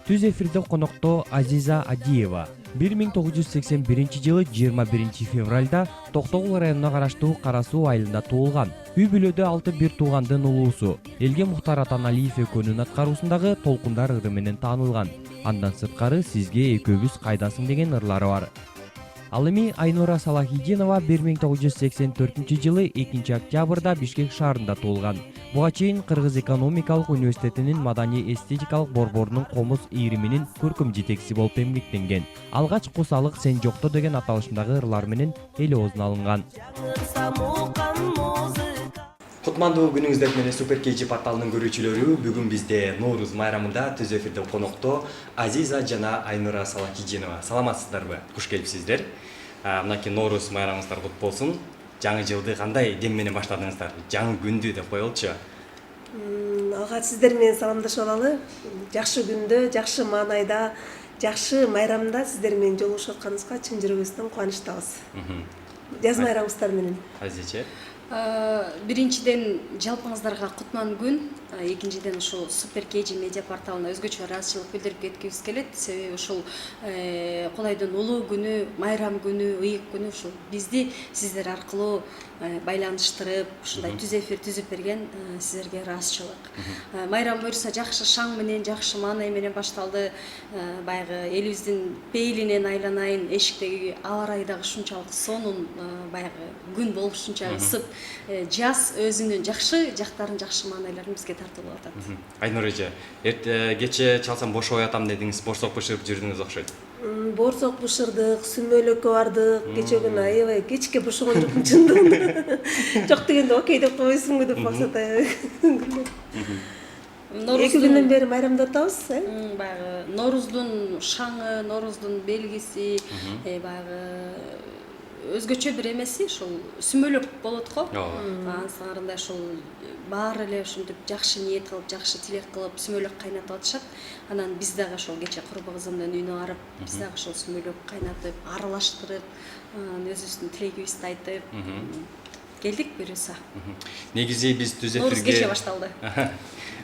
Түз эфирде конокто Азиза Адиева. 1981 жылы 21 февралда Токтогул районуна караштуу Кара Суу айылында туулган. Үй бүлөдө 6 туугандын улуусу. Элге Мухтар Атаналиев экөөнүн аткаруусундагы толкундар ыры менен таанылган. Андан сырткары сизге экөөбүз кайдасың деген ырлары бар. Ал эми Айнура Салахидинова 1984 жылы 2 октябрда Бишкек шаарында туулган. Буга чейин Кыргыз экономикалык университетинин маданий эстетикалык борборунун комуз ийриминин көркөм жетекчиси болуп эмгектенген. Алгач Кусалык сен жокто деген аталышындагы ырлар менен эл оозуна алынган. Кутмандуу күнүңүздөр менен Супер KG порталынын көрүүчүлөрү, бүгүн бизде Ноорuz майрамында түз эфирде конокто Азиза жана Айнура Салахидинова. Саламатсыздарбы? Куш келипсиздер. Мынакей Ноорuz майрамыңыздар кут болсун. Жаңы жылды кандай дем менен баштадыңыздар? Жаңы күндү деп коелучу. Алгач сиздер менен саламдашып алалы. Жакшы күндө, жакшы маанайда, жакшы майрамда сиздер менен жолугушуп атканыбызга чын жүрөгүбүздөн кубанычтабыз. Жаз майрамыңыздар менен. Азиза. Биринчиден жалпыңыздарга кутман күн, экинчиден ушул Супер KG медиа порталына өзгөчө ыраазычылык билдирип кеткибиз келет. Себеби ушул Кудайдын улуу күнү, майрам күнү, ыйык күнү ушул бизди сиздер аркылуу байланыштырып, ушундай түз эфир түзүп берген сиздерге ыраазычылык. Майрам буюрса жакшы шаң менен, жакшы маанай менен башталды. Баягы элибиздин пейилинен айланайын, эшиктеги аба ырайы дагы ушунчалык сонун, баягы күн болуп ушунчалык ысып, жаз өзүнүн жакшы жактарын, жакшы маанайларын бизге тартылып атат. Айнур эже, кече чалсам бошоп атам дедиңиз, борсок бышырып жүрдүңүз окшойт. Борсок бышырдык, сүмөлөккө бардык. Кече күнү аябай кечке бошогон жокмун чындыгында. Жок дегенде окей деп койсуңбу деп максат Эки күндөн бери майрамдап атабыз, Баягы Норуздун шаңы, Норуздун белгиси, баягы өзгөчө бир эмеси ушул сүмөлөк болот го. Ансыңарында ушул баары эле ушинтип жакшы ниет кылып, жакшы тилек кылып сүмөлөк кайнатып атышат. Анан биз дагы ошол кече курбу кызымдын үйүнө барып, биз дагы ошол сүмөлөк кайнатып, аралаштырып, өзүбүздүн тилегибизди айтып келдик буюрса. Негизи биз түз Норуз эфирге кече башталды.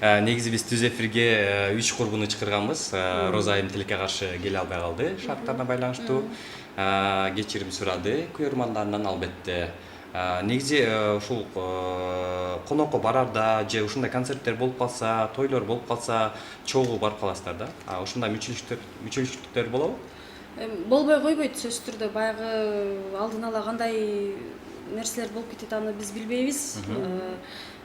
Негизи биз түз эфирге 3 курбуну чакырганбыз. Роза айым тилекке каршы келе албай калды, шарттарына байланыштуу. Кечирим сурады көрөрмандарынан албетте. Негизи ушул конокко барарда же ушундай концерттер болуп калса, тойлор болуп калса, чогуу барып каласыздар да. Ушундай мүчөлүктөр болобу? Болбой койбойт сөзсүз түрдө. Баягы алдын ала кандай нерселер болуп кетет аны биз билбейбиз.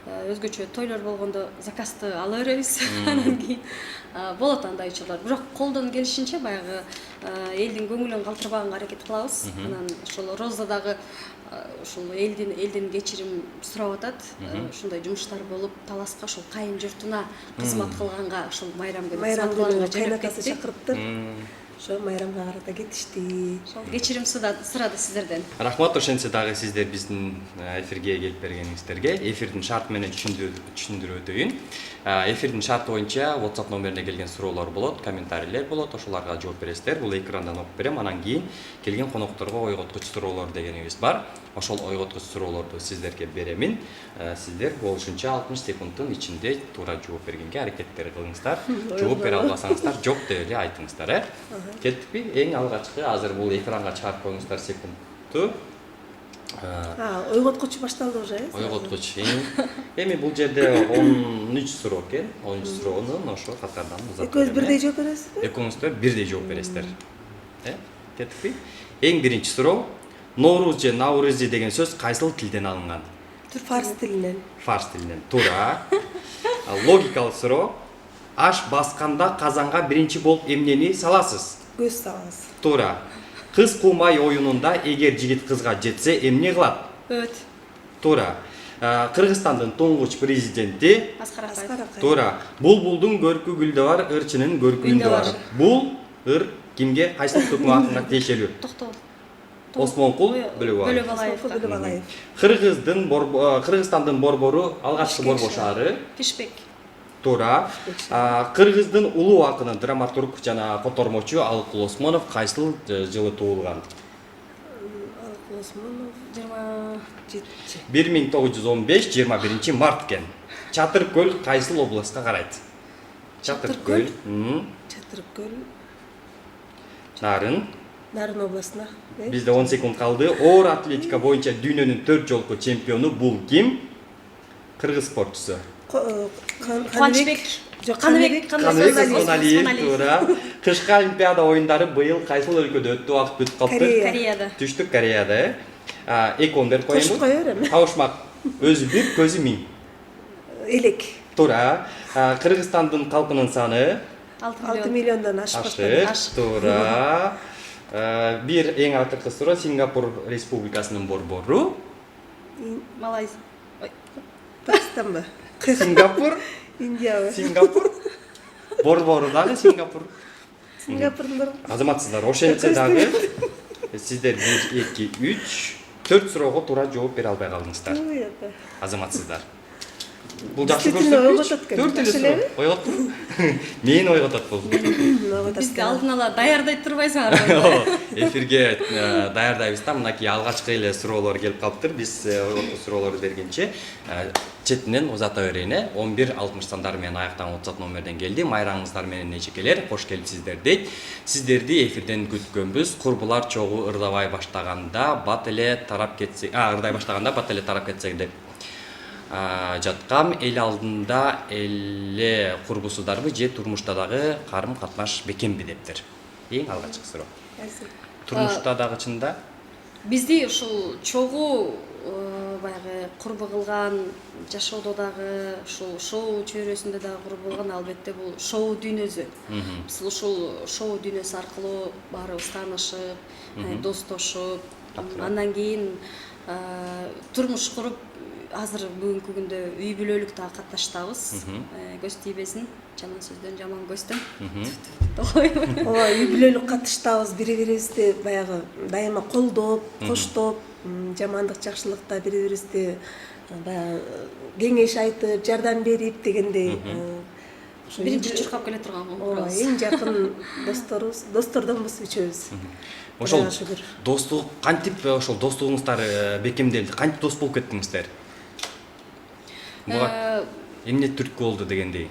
Өзгөчө тойлор болгондо заказды ала беребиз. Анан кийин болот андай учурлар. Бирок колдон келишинче баягы элдин көңүлүн калтырбаганга аракет кылабыз. Анан ошол Роза дагы ушул элдин кечирим сурап атат. Ушундай жумуштар болуп, таласка ошол кайын журтуна кызмат кылганга ошол майрам күнү кайнатасы чакырыптыр. Ошо майрамга карата кетишти. Кечирим сурады сиздерден. Рахмат, ошентсе дагы сиздер биздин эфирге келип бергениңиздерге. Эфирдин шарты менен түшүндүрүп өтөйүн. Эфирдин шарты боюнча WhatsApp номерине келген суроолор болот, комментарийлер болот, ошолорго жооп бересиздер. Бул экрандан окуп берем, анан кийин келген конокторго ойготкуч суроолор дегенибиз бар. Ошол ойготкуч суроолорду сиздерге беремин. Сиздер болушунча 60 секунддун ичинде туура жооп бергенге аракеттер кылыңыздар. Жооп бере албасаңыздар жок деп эле айтыңыздар, Кеттикпи? Эң алгачкы азыр бул экранга чыгарып коюңуздар секундту. Ойготкуч башталды уже, Ойготкуч. Эми бул жерде 13 суроо экен. 13 суроонун ошо катардан узатып. Экөөбүз бирдей жооп бересизби? Экөөңүздөр бирдей жооп бересиздер. Кеттикпи? Эң биринчи суроо: Ноорuz же Наурези деген сөз кайсыл тилден алынган? Фарс тилинен. Фарс тилинен. Туура. Логикалык суроо: аш басканда казанга биринчи болуп эмнени саласыз? Көз салабыз. Туура. Кыз куумай оюнунда эгер жигит кызга жетсе эмне кылат? Өт. Туура. Кыргызстандын туңгуч президенти Аскар Акаев. Туура. Булбулдун көркү гүлдө бар, ырчынын көркүндө бар. Бул ыр кимге, кайсы топтун атына тиешелүү? Токтоо. Осмонкул Бөлөбалаев. Кыргызстандын борбору, алгачкы борбор шаары Бишкек. Туура. Кыргыздын улуу акыны, драматург жана котормочу Алыкул Осмонов кайсыл жылы туулган? Алыкул Осмонов 1915 21 март экен. Чатыр көл кайсыл областка карайт? Чатыркөл. Чатыркөл, Нарын. Нарын областына. Бизде 10 секунд калды. Оор атлетика боюнча дүйнөнүн 4 жолку чемпиону бул ким? Кыргыз спортчусу. Кубанычбек. Жок, Каныбек Осмоналиев, туура. Кышкы Олимпиада оюндары быйыл кайсыл өлкөдө өттү? Убакыт бүтүп калыптыр. Кореяда. Түштүк Кореяда. 2 берип Кошуп кое коеюн. берем. Кабышмак. Өзү бир, көзү 1000. Элек. Туура. Кыргызстандын калкынын саны 6 миллиондон ашык. ашык. Туура. Бир эң акыркы суроо, Сингапур Республикасынын борбору. Малайзия. Пакистанбы? Сингапур. Индиябы? Сингапур. Борбору дагы Сингапур. Сингапурдун бар. Азаматсыздар, ошентсе дагы сиздер 1, 2, 3, 4 суроого туура жооп бере албай калдыңыздар. Азаматсыздар. Бул жакшы Действительно көрсөткүч. ойготот экен. 4 эле Жакшы суроо. элеби? Ойготтуңбу? Мени ойготот бул. Бизди алдын ала даярдай турбайсыңар. Эфирге даярдайбыз да, мынакей алгачкы эле суроолор келип калыптыр. Биз ойготку суроолорду бергенче четинен узата берейин. 11:60 сандар менен аяктаган WhatsApp номерден келди. Майраңыңыздар менен эжекелер, кош келипсиздер дейт. Сиздерди эфирден күткөнбүз. Курбулар чогуу ырдабай баштаганда бат эле тарап кетсек, ырдай баштаганда бат эле тарап кетсек деп жаткам. Эл алдында эле курбусуздарбы же турмушта дагы карым катнаш бекемби дептир. Эң алгачкы суроо. Турмушта дагы чында? Бизди ушул чогуу баягы курбу кылган, жашоодо дагы ушул шоу чөйрөсүндө дагы курбу кылган, албетте бул шоу дүйнөсү. Биз ушул шоу дүйнөсү аркылуу баарыбыз таанышып, достошуп, андан кийин турмуш куруп, азыр бүгүнкү күндө үй бүлөлүк дагы катташтабыз. Көз тийбесин, жаман сөздөн жаман көздөн. Ооба, үй бүлөлүк катыштабыз, бири-бирибизди баягы дайыма колдоп, коштоп, жамандык жакшылыкта бири-бирибизди баягы кеңеш айтып, жардам берип дегендей. Биринчи чуркап келе турган Ооба, эң жакын достордонбуз үчөөбүз. Ошол достук кантип ошол достугуңуздар бекемделди? Кантип дос болуп кеттиңиздер? Буга эмне түрткү болду дегендей.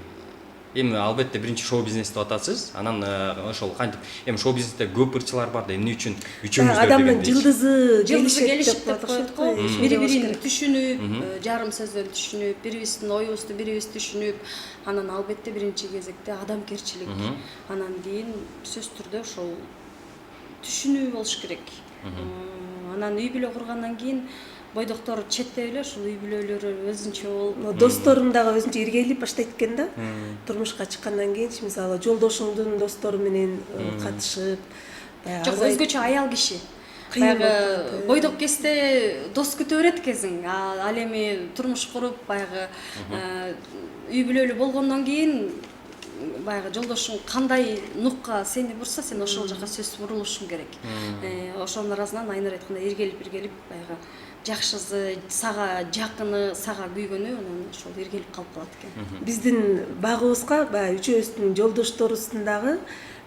Эми албетте биринчи шоу бизнес деп атасыз. Анан ошол кантип эми шоу бизнесте көп ырчылар бар да, эмне үчүн үчөөңүздөр адамдын жылдызы келишип деп коет го. Бири-бирин түшүнүп, жарым сөздөн түшүнүп, бирибиздин оюбузду бирибиз түшүнүп, анан албетте биринчи кезекте адамгерчилик. Анан кийин сөзсүз түрдө ошол түшүнүү болуш керек. Анан үй бүлө кургандан кийин бойдоктор четте эле ушул үй бүлөлөрү өзүнчө болуп, досторум дагы өзүнчө иргелип баштайт экен да. Турмушка чыккандан кийин, мисалы, жолдошуңдун достору менен катышып, жок, өзгөчө аял киши. Баягы бойдок кезде дос күтө берет экенсиң. Ал эми турмуш куруп, баягы үй бүлөлүү болгондон кийин баягы жолдошуң кандай нукка сени бурса, сен ошол жака сөзсүз бурулушуң керек. Ошонун арасынан айныр айтканда иргелип баягы жакшысы, сага жакыны, сага күйгөнү анан ошол иргелип калып калат экен. Биздин багыбызга баягы үчөөбүздүн жолдошторубуздун дагы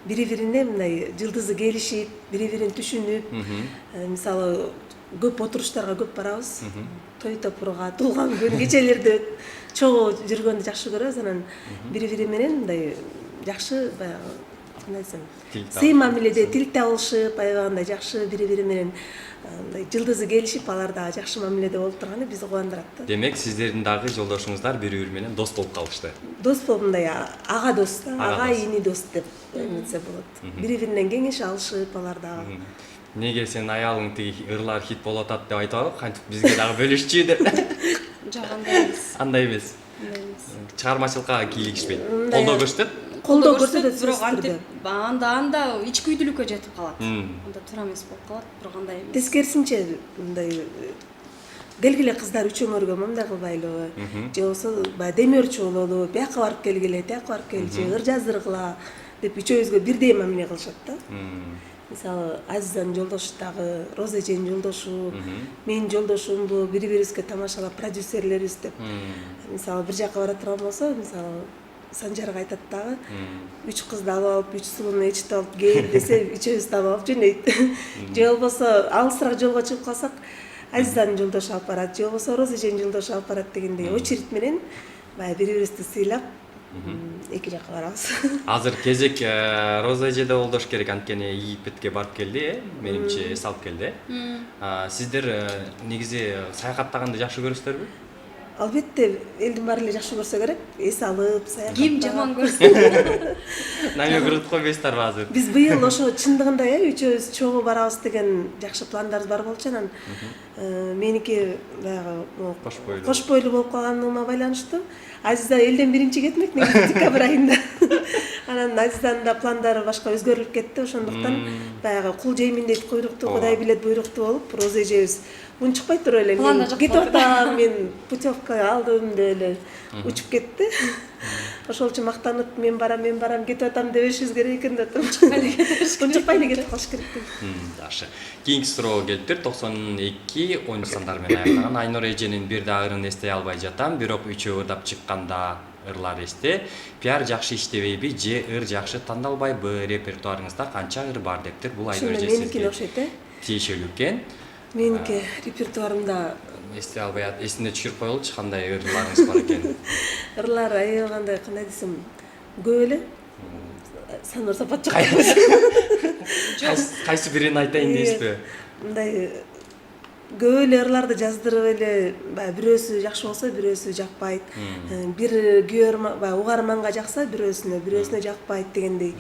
бири-бирине мындай жылдызы келишип, бири-бирин түшүнүп, мисалы, көп отуруштарга көп барабыз. Той топурга, туулган күн кечелерде чогуу жүргөндү жакшы көрөбүз. Анан бири-бири менен мындай жакшы баягы кандай десем, сый мамиледе тил табышып, аябагандай жакшы бири-бири менен мындай жылдызы келишип, алар дагы жакшы мамиледе болуп турганы бизди кубандырат да. Демек, сиздердин дагы жолдошуңуздар бири-бири менен дос болуп калышты. Дос болуп мындай ага дос, ага ини дос деп эметсе болот. Бири-биринен кеңеш алышып, алар дагы. Неге сенин аялың тиги ырлар хит болуп атат деп айтабы? Кантип бизге дагы бөлүшчү деп. Жок, андай эмес. Андай эмес. Чыгармачылыкка кийлигишпейт. Колдоо көрсөтөт. Колдоо көрсөтөт, бирок антип анда ичкүйдүүлүккө жетип калат. Анда туура эмес болуп калат, бирок андай эмес. Тескерисинче мындай келгиле кыздар үчөөңөргө мындай кылбайлыбы, же болбосо баягы демөөрчү бололу, бияка барып келгиле, тияка барып келчи, ыр жаздыргыла деп үчөөбүзгө бирдей мамиле кылышат да. Мисалы, Азизанын жолдошу дагы, Роза эженин жолдошу, менин жолдошумбу, бири-бирибизге тамашалап продюсерлерибиз деп. Мисалы, бир жака бара турган болсо, мисалы, Санжарга айтат дагы, 3 кызды алып алып, 3 сулууну ээрчитип алып кел десе, үчөөбүздү алып алып жөнөйт. Же болбосо, алысыраак жолго чыгып калсак, Азизанын жолдошу алып барат, же болбосо Роза эженин жолдошу алып барат дегендей очередь менен баягы бири-бирибизди сыйлап, эки жакка барабыз. Азыр кезек Роза эжеде болдош керек, анткени Египетке барып келди, менимче эс алып келди. Сиздер негизи саякаттаганды жакшы көрөсүзөрбү? Албетте, элдин баары эле жакшы көрсө керек. Эс алып, саякаттап. Ким жаман көрсün? Намек урут койбойсуздарбы азыр? Биз быйыл ошо чындыгында үчөөбүз чогуу барабыз деген жакшы пландарыбыз бар болчу. Анан меники баягы кош бойлуу болуп калганыма байланыштуу. Азиза элден биринчи кетмек негизи декабрь айында. Анан Азизанын да пландары башка өзгөрүлүп кетти. Ошондуктан баягы кул жеймин дейт куйруктуу, Кудай билет буйруктуу болуп, Роза эжебиз унчукпай туруп эле мен кетип атам, мен путевка алдым деп эле учуп кетти. Ошол үчүн мактанып мен барам кетип атам дебешибиз керек экен деп атам. Унчукпай эле кетип калыш керек деп. Жакшы. Кийинки суроо келиптир. 92 оюнчу сандар менен аяктаган Айнур эженин бир да ырын эстей албай жатам, бирок үчөө ырдап чыкканда ырлар эсте. Пиар жакшы иштебейби же ыр жакшы тандалбайбы? Репертуарыңызда канча ыр бар дептир. Бул Айнур эже меникине окшойт тиешелүү экен. Меники репертуарымда Эсте албай эсине түшүрүп коелучу кандай ырларыңыз бар экен. ырлар аябагандай кандай десем көп эле. Санар сапат жок. Кайсы бирин айтайын дейсизби? Мындай көп эле ырларды жаздырып эле, баягы бирөөсү жакшы болсо, бирөөсү жакпайт. Бир баягы угарманга жакса, бирөөсүнө жакпайт дегендей.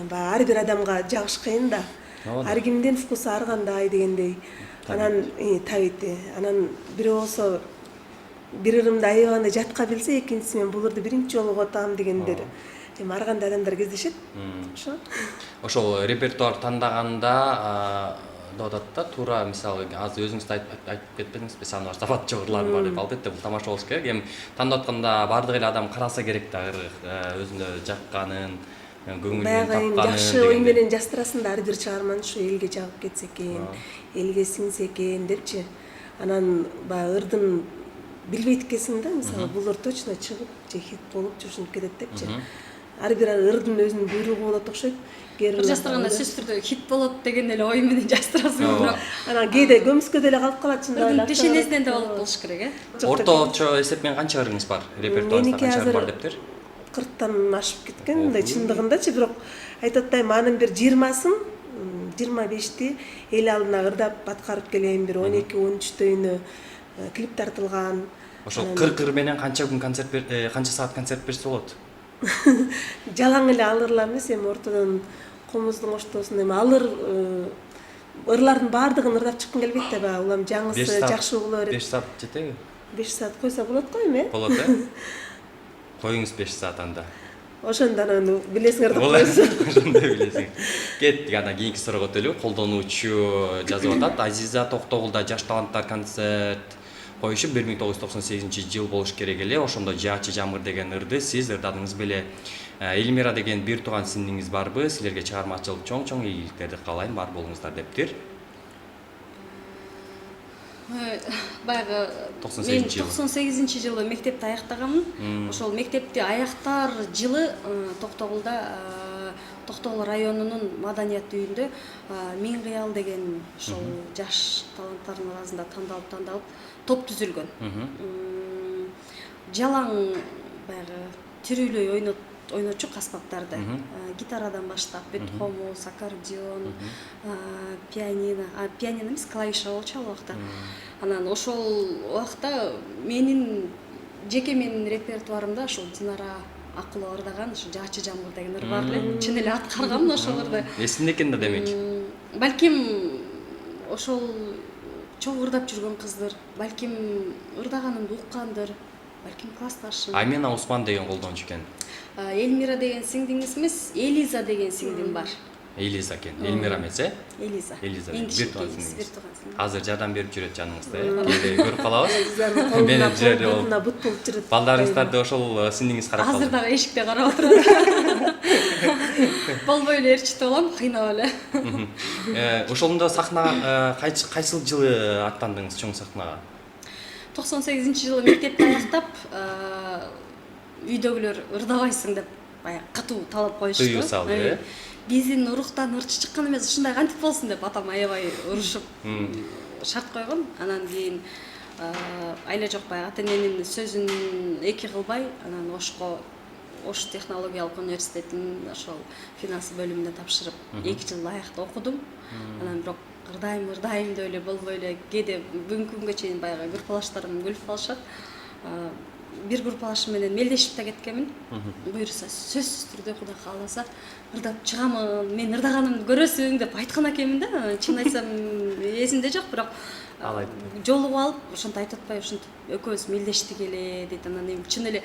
Баягы ар бир адамга жагыш кыйын да. Ар кимдин вкусу ар кандай дегендей. Анан табит. Анан бирөө болсо бир ырымды аябагандай жатка билсе, экинчиси мен бул ырды биринчи жолу угатам дегендер. Ар кандай адамдар кездешет. Ошо. Ошол репертуар тандаганда деп атат да, туура мисалы азыр өзүңүз айтып кетпедиңизби, Санар сапат жок ырлар бар деп. Албетте бул тамаша болуш керек. Эми тандап атканда баардык эле адам караса керек да, өзүнө жакканын, көңүлүн тапканын. Жакшы ой менен жаздырасың да, ар бир чыгарманы ушу элге жагып кетсе экен, элге сиңсе экен депчи. Анан баягы ырдын билбейт экенсиң да, мисалы бул ыр точно чыгып же хит болуп жушунуп кетет депчи. Ар бир ырдын өзүнүн буйругу болот окшойт. Ыр жаздырганда сөзсүз түрдө хит болот деген эле ой менен жаздырасың, бирок анан кээде көмүскө деле калып калат чындап эле. Тешенесинен да болуш керек, Орточо эсеп менен канча ырыңыз бар? Репертуарыңызда канча ыр бар дептир? 40тан ашып кеткен, мындай чындыгындачы, бирок айтып атпайм, анын бир 20сын, 25ти эл алдына ырдап аткарып келем, бир 12-13төйүнө клип тартылган. Ошол 40 ыр менен канча күн концерт канча саат концерт берсе болот? Жалаң эле алырлар эмес, эми ортодон комуздун оштоосун эми алыр ырлардын баардыгын ырдап чыккым келбейт да, баягы улам жаңысы жакшы угула берет. 5 саат жетеби? 5 саат койсо болот го эми? Болот, коюңуз 5 саат анда. Ошондо анан билесиңер деп койсо. Ошондо билесиң. Кеттик, анан кийинки суроого өтөлү. Колдонуучу жазып атат. Азиза Токтогулда жаш таланттар концерт коюшу 1998 жыл болуш керек эле. Ошондо Жаачы жамгыр деген ырды сиз ырдадыңыз беле? Элмира деген бир тууган сиңдиңиз барбы? Силерге чыгармачылык чоң ийгиликтерди каалайм, бар болуңуздар дептир. Баягы 98 жылы мектепти аяктаганмын. Ошол мектепти аяктар жылы Токтогул районунун маданият үйүндө Миң кыял деген ошол жаш таланттардын арасында тандалып топ түзүлгөн. Жалаң баягы тирүүлөй ойночу аспаптарды, гитарадан баштап, бетхомус, аккордеон, пианино эмес, клавиша болчу ал убакта. Анан ошол убакта менин репертуарымда ошол Динара Акулова ырдаган ошо Жаачы жамгыр деген ыр бар эле. Чын эле аткарганмын ошол ырды. Эсинде экен да демек. Балким ошол чогуу ырдап жүргөн кыздыр, балким ырдаганымды уккандыр, балким классташым. Аймена Усман деген колдончу экен. Элмира деген сиңдиңиз эмес, Элиза деген сиңдим бар. Элиза экен. Элмира эмес, Элиза. Бир тууган сиңдиңиз. сиңдим. Азыр жардам берип жүрөт жаныңызда, кээде көрүп калабыз. Менин жерде бут болуп жүрөт. Балдарыңыздарды ошол сиңдиңиз карап калды. Азыр дагы эшикте карап отурат. Болбой эле ээрчитип алам, кыйнап эле. Ошондо сахнага кайсыл жылы аттандыңыз чоң сахнага? 98-жылы мектепти аяктап, үйдөгүлөр ырдабайсың деп баягы катуу талап коюшту. Тыюу салды. Биздин уруктан ырчы чыккан эмес, ушундай кантип болсун деп атам аябай урушуп шарт койгон. Анан кийин айла жок баягы ата эненин сөзүн эки кылбай, анан ошко Ош технологиялык университетинин ошол финансы бөлүмүнө тапшырып 2 жыл лайыкта окудум. Анан бирок ырдайым деп эле болбой эле кээде бүгүнкү күнгө чейин баягы группалаштарым күлүп калышат. Бир группалашым менен мелдешип да кеткенмин. Буюрса сөзсүз түрдө Кудай кааласа ырдап чыгамын, мен ырдаганымды көрөсүң деп айткан экенмин да. Чын айтсам эсимде жок, бирок жолугуп алып ошентип айтып атпай ушинтип экөөбүз мелдештик эле дейт. Анан эми чын эле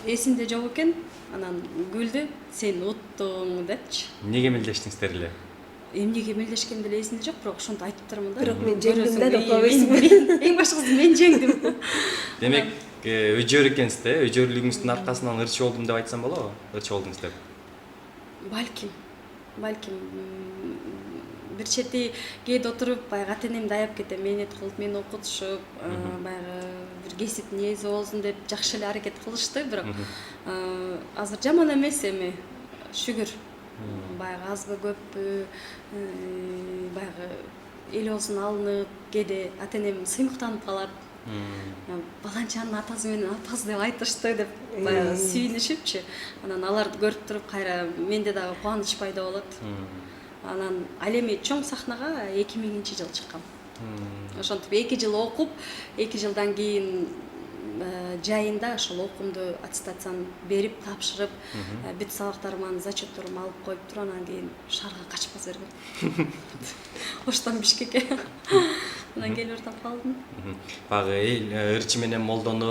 эсимде жок экен. Анан күлдү, сен уттуң депчи. Эмнеге мелдештиңиздер эле? Эмнеге мелдешкем деле эсимде жок, бирок ошентип айтыптырмын да. Бирок мен жеңдим да деп койбойсуңбу? Эң башкысы мен жеңдим. Демек, өжөр экенсиз да, өжөрлүгүңүздүн аркасынан ырчы болдум деп айтсам болобу? Ырчы болдуңуз деп. Балким бир чети кээде отуруп баягы ата энемди аяп кетем, мээнет кылып мени окутушуп, баягы бир кесип ниеси болсун деп жакшы эле аракет кылышты, бирок азыр жаман эмес эми, шүгүр. Баягы азбы көппү, баягы эл болсун алынып, кээде ата энем сыймыктанып калат. Баланчанын атасы менен апасы деп айтышты деп баягы сүйүнүшүпчү. Анан аларды көрүп туруп кайра менде дагы кубаныч пайда болот. Анан ал эми чоң сахнага 2000-жыл чыккам. Ошентип 2 жыл окуп, 2 жылдан кийин жайында ошол окуумду аттестацияны берип, тапшырып, бүт сабактарыман, зачетторумду алып коюп туруп, анан кийин шаарга качып бергем. Оштон Бишкекке. Анан келип ырдап калдым. Багы ырчы менен молдону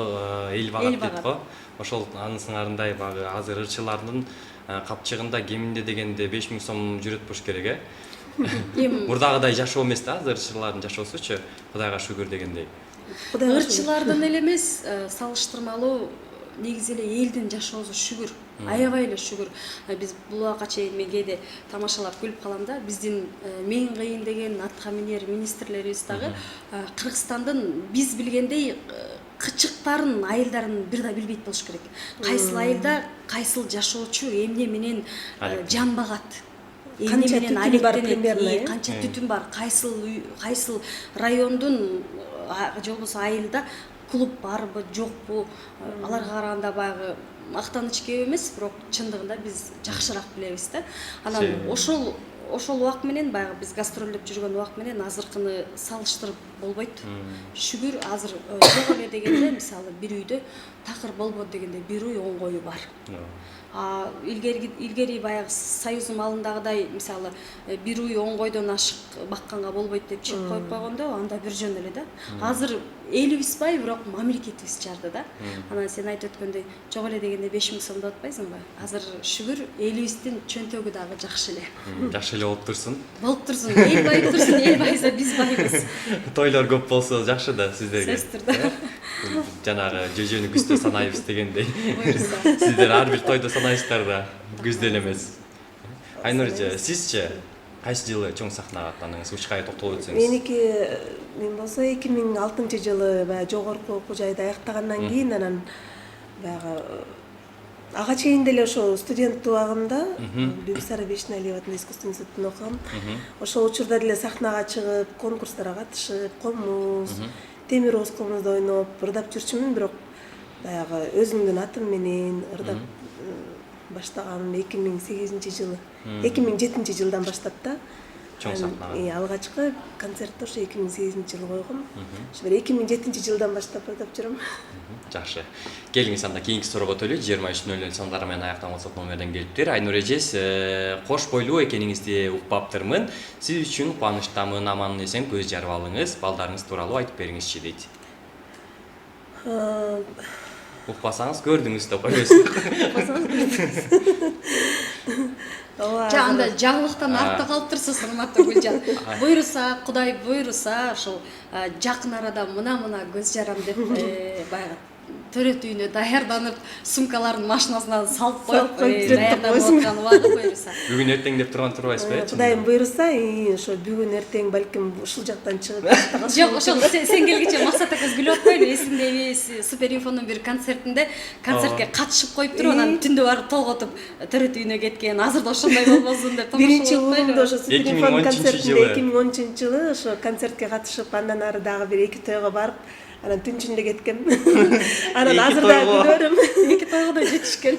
эл багат дейт го. Ошол анын сыңарындай багы азыр ырчылардын капчыгында кеминде дегенде 5000 сом жүрөт болуш керек, Мурдагыдай жашоо эмес да, азыр ырчылардын жашоосучу, Кудайга шүгүр дегендей. Ырчылардын эле эмес, салыштырмалуу негизи эле элдин жашоосу шүгүр. Аябай эле шүгүр. Биз бул убакка чейин мен кээде тамашалап күлүп калам да. Биздин Мен кыйын деген атка минер министрлерибиз дагы Кыргызстандын биз билгендей кычыктарын, айылдарын бир да билбейт болуш керек. Кайсыл айылда кайсыл жашоочу эмне менен жан багат, эмне менен алектенет, канча түтүн бар, кайсыл райондун же болбосо айылда клуб барбы, жокпу, аларга караганда баягы мактаныч кеп эмес, бирок чындыгында биз жакшыраак билебиз да. Анан ошол убак менен баягы биз гастролдоп жүргөн убак менен азыркыны салыштырып болбойт. Шүгүр азыр жок эле дегенде, мисалы бир үйдө такыр болбойт дегенде бир үй оңгою бар. Илгери баягы Союздун малындагыдай мисалы бир үй оңгойдон ашык бакканга болбойт деп чек коюп койгондо анда бир жөн эле да. Азыр элибиз бай, бирок мамлекетибиз жарды да. Анан сен айтып өткөндөй жок эле дегенде 5000 сом деп атпайсыңбы? Азыр шүгүр элибиздин чөнтөгү дагы жакшы эле. Жакшы эле болуп турсун. Болуп турсун, эл байып турсун, эл байса биз байбыз. Тойлор көп болсо жакшы да сиздерге. Сөзсүз түрдө. Жанагы жөжөнү күздө санайбыз дегендей. Сиздер ар бир тойдо санайсыздар да, күздө эле эмес. Айнур эже, сизчи кайсы жылы чоң сахнага аттандыңыз? Учкайга токтолуп өтсөңүз. Мен болсо 2006-жылы баягы жогорку окуу жайды аяктагандан кийин анан баягы ага чейин деле ошо студент убагымда Бибисара Вишнялиева атындагы искусство институтунда окугам. Ошол учурда деле сахнага чыгып, конкурстарга катышып, комуз, темир оскомузду ойноп, ырдап жүрчүмүн, бирок баягы өзүмдүн атым менен ырдап баштагам 2008-жылы, 2007-жылдан баштап да. Чоң сахнага. Алгачкы концертти ошо 2008-жылы койгом. Ошо 2007-жылдан баштап ырдап жүрөм. Жакшы. Келиңиз анда кийинки суроого өтөлү. 23:00 сондары менен аяктан WhatsApp номерден келиптир. Айнур эжес, кош бойлуу экениңизди укпаптырмын. Сиз үчүн кубанычтамын, аман эсен көз жарып алыңыз. Балдарыңыз тууралуу айтып бериңизчи дейт. Укпасаңыз көрдүңүз деп койбойсуз. Анда жаңылыктан артта калып турсуз, урматтуу Гүлжан. Буйруса, Кудай буйруса, ошол жакын арада мына көз жарам деп баягы төрөт үйүнө даярданып, сумкаларын машинасына салып коюп, даярданып аткан убагы буйруса. Бүгүн эртең деп турган-турбайсызбы? Кудайым буйруса, ошо бүгүн эртең балким ушул жактан чыгып Жок, ошол сен келгиче Максат акыз күлүп атпайбы? Эсимде эмес, Суперинфонун бир концертинде концертке катышып коюп туруп, анан түндө барып толготуп төрөт үйүнө кеткен. Азыр да ошондой болбосун деп биринчи угумда ошо Суперинфон 2013 концертинде 2013-жылы ошо концертке катышып, андан ары дагы бир 2 тойго барып, анан түн ичинде кеткем. Анан эки азыр да тойго күлөрүм. эки тойго да жетишкен.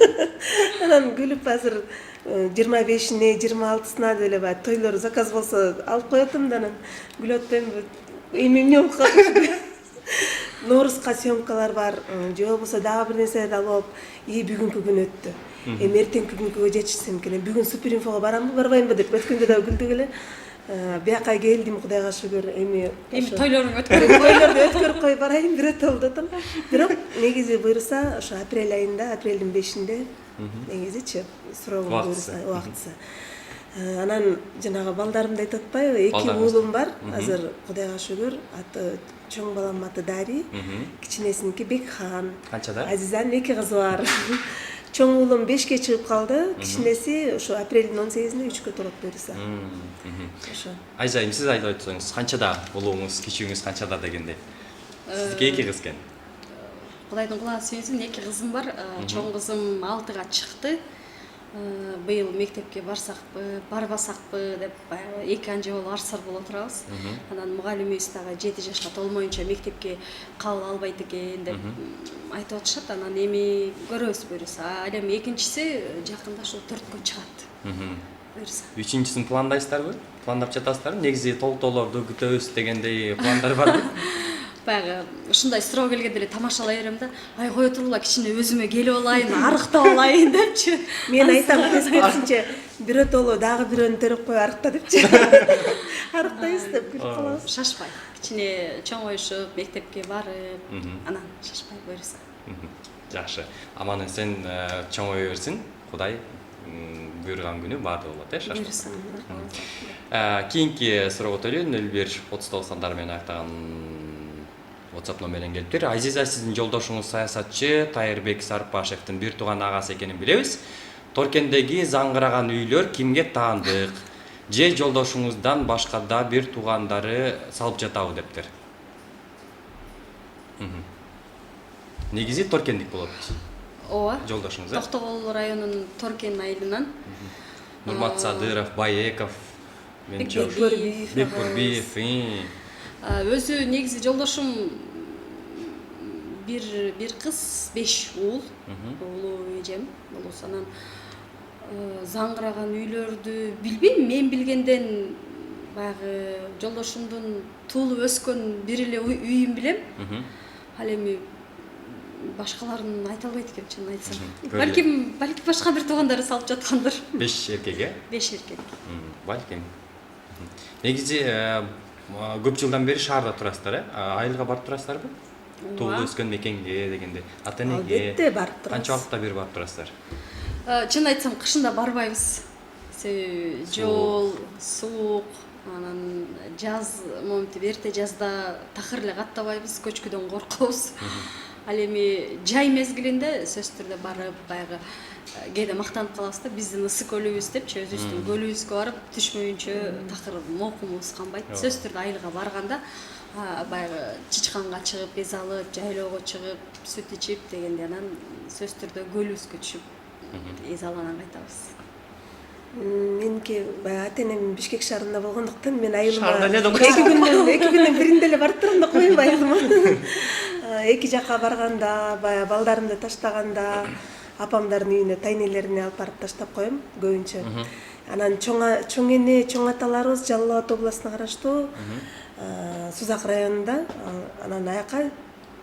Анан күлүп азыр 25-ine 26-сына деле баягы тойлор заказ болсо алып коётум да анан күлүп атпаймынбы. Эми эмне болуп калды? Ноорузга съемкалар бар, же болбосо дагы бир нерселерди алып алып, бүгүнкү күн өттү. Эми эртеңки күнгө жетишсем экен. Бүгүн суперинфого барамбы, барбаймбы деп өткөндө да күлдүк эле. Бияка келдим, Кудайга шүгүр. Эми тойлоруң өткөрүп тойлорду өткөрүп коюп барайын, бир өтө болду атам. Бирок негизи буюрса, ошо апрель айында, апрелдин 5-inde негизичи срогу буюрса, убактысы. Анан жанагы балдарымды айтып атпайбы, 2 уулум бар. Азыр Кудайга шүгүр, аты чоң баламдын аты Дари, кичинесиники Бекхан. Канчада? Азизанын 2 кызы бар. Чоң уулум 5-ке чыгып калды. Кичинеси ошо апрелдин 18-inde 3-кө толот буюрса. Ошо. Айжайым, сиз айтып өтсөңүз, канчада улууңуз, кичүүңүз канчада дегендей? Сиздики 2 кыз экен. Кудайдын кулаасы сүйүнсүн, 2 кызым бар. Чоң кызым 6-га чыкты. Быйыл мектепке барсакпы, барбасакпы деп эки анча болуп арсар болуп отурабыз. Анан мугалимибиз дагы 7 жашка толмоюнча мектепке кабыл албайт экен деп айтып атышат. Анан эми көрөбүз буюрса. Ал эми экинчиси жакында ошо 4кө чыгат. Буюрса. 3-син пландайсыздарбы? Пландап жатасыздарбы? Негизи толуктоолорду күтөбүз дегендей пландар барбы? Баягы ушундай суроо келгенде эле тамашалай берем да, ай кое тургула кичине өзүмө келип алайын, арыктап алайын депчи. Мен айтам тескерисинче, бирөтөлө дагы бирөөнү төрөп кой арыкта депчи. Арыктайбыз деп күлүп калабыз. Шашпай. Кичине чоңоюшуп, мектепке барып, анан шашпай буюрса. Жакшы. Аман эсен чоңое берсин. Кудай буйруган күнү баардыгы болот, шашпай. Кийинки суроого өтөлү. 01-39 менен аяктаган WhatsApp номеринен келиптир. Азиза, сиздин жолдошуңуз саясатчы Тайырбек Сарпашевдин бир тууган агасы экенин билебиз. Торкендеги заңгыраган үйлөр кимге таандык? Же жолдошуңуздан башка да бир туугандары салып жатабы дептир. Негизи Торкендик болот. Ооба. Жолдошуңуз, Токтогул районунун Торкен айылынан Нурмат Садыров, Байеков, Бекбурбиев. Өзү негизи жолдошум бир кыз, 5 уул, улуу эжем болуп анан заңгыраган үйлөрдү билбейм, мен билгенден баягы жолдошумдун туулуп өскөн бир эле үйүн билем. Ал эми башкаларын айта албайт экенм, чынын айтсам. Балким башка бир туугандары салып жаткандыр. 5 эркек, 5 эркек. Балким. Негизи көп жылдан бери шаарда турасыздар, айылга барып турасыздарбы? Туулуп өскөн мекенге дегенде, ата-энеге. Албетте барып турабыз. Канча убакытта бир барып турасыздар? Чын айтсам, кышында барбайбыз. Жол суук, анан жаз моментип эрте жазда такыр эле каттабайбыз, көчкүдөн коркобуз. Ал эми жай мезгилинде сөзсүз түрдө барып, баягы кээде мактанып калабыз да, биздин ысык көлүбүз депчи, өзүбүздүн көлүбүзгө барып түшмөйүнчө такыр мокумубуз канбайт. Сөзсүз түрдө айылга барганда баягы чычканга чыгып, эз алып, жайлоого чыгып, сүт ичип дегенде анан сөзсүз түрдө көлүбүзгө түшүп эз алып анан кайтабыз. Меники баягы ата-энем Бишкек шаарында болгондуктан мен айылыма Шаарда эле да эки күндүн биринде эле барып турам да коюм айылыма. Эки жакка барганда, баягы балдарымды таштаганда, апамдардын үйүнө, тайнелерине алып барып таштап коем көбүнчө. Анан чоң эне, чоң аталарыбыз Жалал Абад областына караштуу Сузак районунда, анан аяка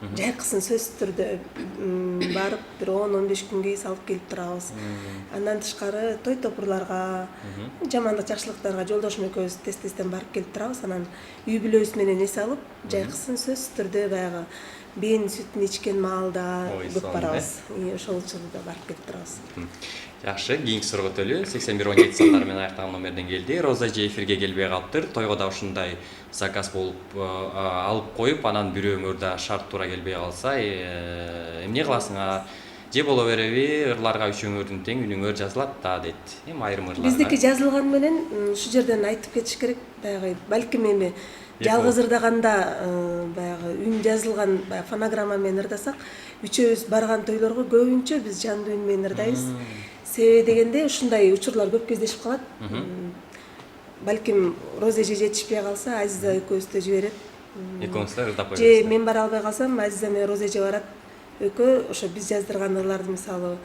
жайкысын сөзсүз түрдө барып бир 10-15 күнгө салып келип турабыз. Андан тышкары той топурларга, жамандык жакшылыктарга жолдошум экөөбүз тез-тезден барып келип турабыз. Анан үй бүлөбүз менен эс алып, жайкысын сөзсүз түрдө баягы бен сүтүн ичкен маалда көп барабыз. Ошол учурда барып келип турабыз. Жакшы, кийинки суроого өтөлү. 8117 сандар менен аяктаган номерден келди. Роза же эфирге келбей калыптыр. Тойго да ушундай заказ болуп алып коюп, анан бирөөңөр да шарт туура келбей калса, эмне кыласыңар? Же боло береби, ырларга үчөөңөрдүн тең үнүңөр жазылат да дейт. Эми айрым ырларга. Биздики жазылган менен ушул жерден айтып кетиш керек. Баягы балким эми жалгыз ырдаганда баягы үн жазылган, баягы фонограмма менен ырдасак, үчөөбүз барган тойлорго көбүнчө биз жандуу үн менен ырдайбыз. Себеби дегенде ушундай учурлар көп кездешип калат. Балким Роза эже жетишпей калса, Азиза экөөбүздү жиберет. Экөөңүздөр ырдап Же мен бара албай калсам, Азиза менен Роза эже барат. экөө ошо биз жаздырган ырларды мисалы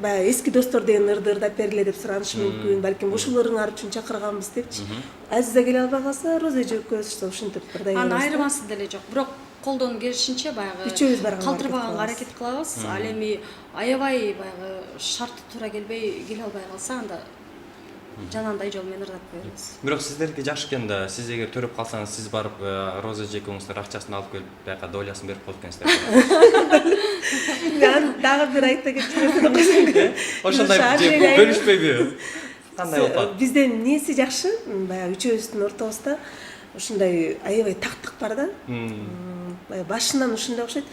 баягы эски достор деген ырды ырдап бергиле деп суранышы мүмкүн, балким ушул ырыңар үчүн чакырганбыз депчи. Азиза келе албай калса, Роза эже экөөбүз ушинтип ырдай беребиз. Анын айырмасы деле жок, бирок колдон келишинче баягы үчөөбүз барганга калтырбаганга аракет кылабыз. Ал эми аябай баягы шарты туура келе албай калса, анда жанагындай жол менен ырдап коебуз. Бирок сиздерге жакшы экен да, сиз эгер төрөп калсаңыз, сиз барып Роза эже экөөңүздөр акчасын алып келип, бияка долясын берип коет экенсиздер. Мен дагы бир айта кетчү. Ошондой бөлүшпөйбү? Кандай болуп калат? Бизден эмнеси жакшы? Баягы үчөөбүздүн ортобузда ушундай аябай тактык бар да. Баягы башынан ушундай окшойт.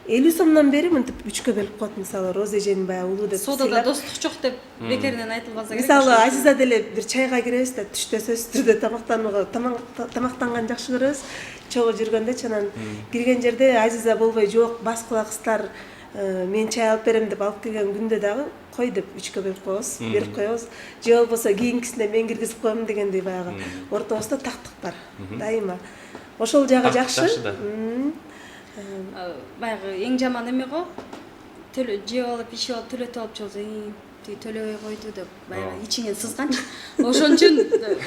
50 сомдон бери мынтип 3кө бөлүп коет. Мисалы Роза эжени баягы улуу деп Содада достук жок деп бекеринен айтылбаса керек. Мисалы Азиза деле бир чайга киребиз да, түштө сөзсүз түрдө тамактанган жакшы көрөбүз. Чогуу жүргөндө анан кирген жерде Азиза болбой жок, бас кулаксыздар, мен чай алып берем деп алып келген күндө дагы кой деп 3кө бөлүп коебуз, берип коебуз. Же болбосо кийинкисинде мен киргизип коем дегендей баягы ортобузда тактык бар. Дайыма. Ошол жагы жакшы. Баягы эң жаман эме го. Жеп алып, ичип алып, төлөтүп алып чалса, тиги төлөбөй койду деп баягы ичиңен сызганчы. Ошон үчүн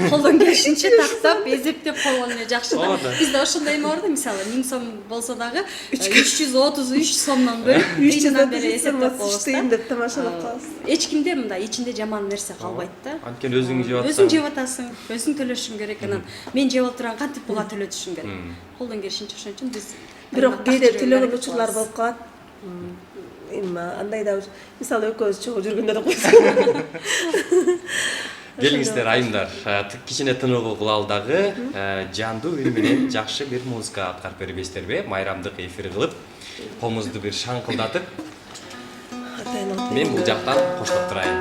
колдон келишинче тактап, эзептеп койгон эле жакшы да. Бизде ошондой эме бар да, мисалы 1000 сом болсо дагы 333 сомдон бөлүп, 300 бери эсептеп коебуз деп тамашалап калабыз. Эч кимде мындай ичинде жаман нерсе калбайт да. Анткени өзүң жеп атасың. Өзүң жеп атасың, өзүң төлөшүң керек, анан мен жеп отурган кантип буга төлөтүшүм керек. Колдон келишинче ошон үчүн биз Бирок кээде төлөгөн учурлар болуп калат. Эми андай да мисалы экөөбүз чогуу жүргөндө да койсоң. Келиңиздер айымдар, кичине тыныгуу кылалы дагы, жандуу үн менен жакшы бир музыка аткарып бербейсиздерби? Майрамдык эфир кылып, комузду бир шаңкылдатып. Мен бул жактан коштоп турайын.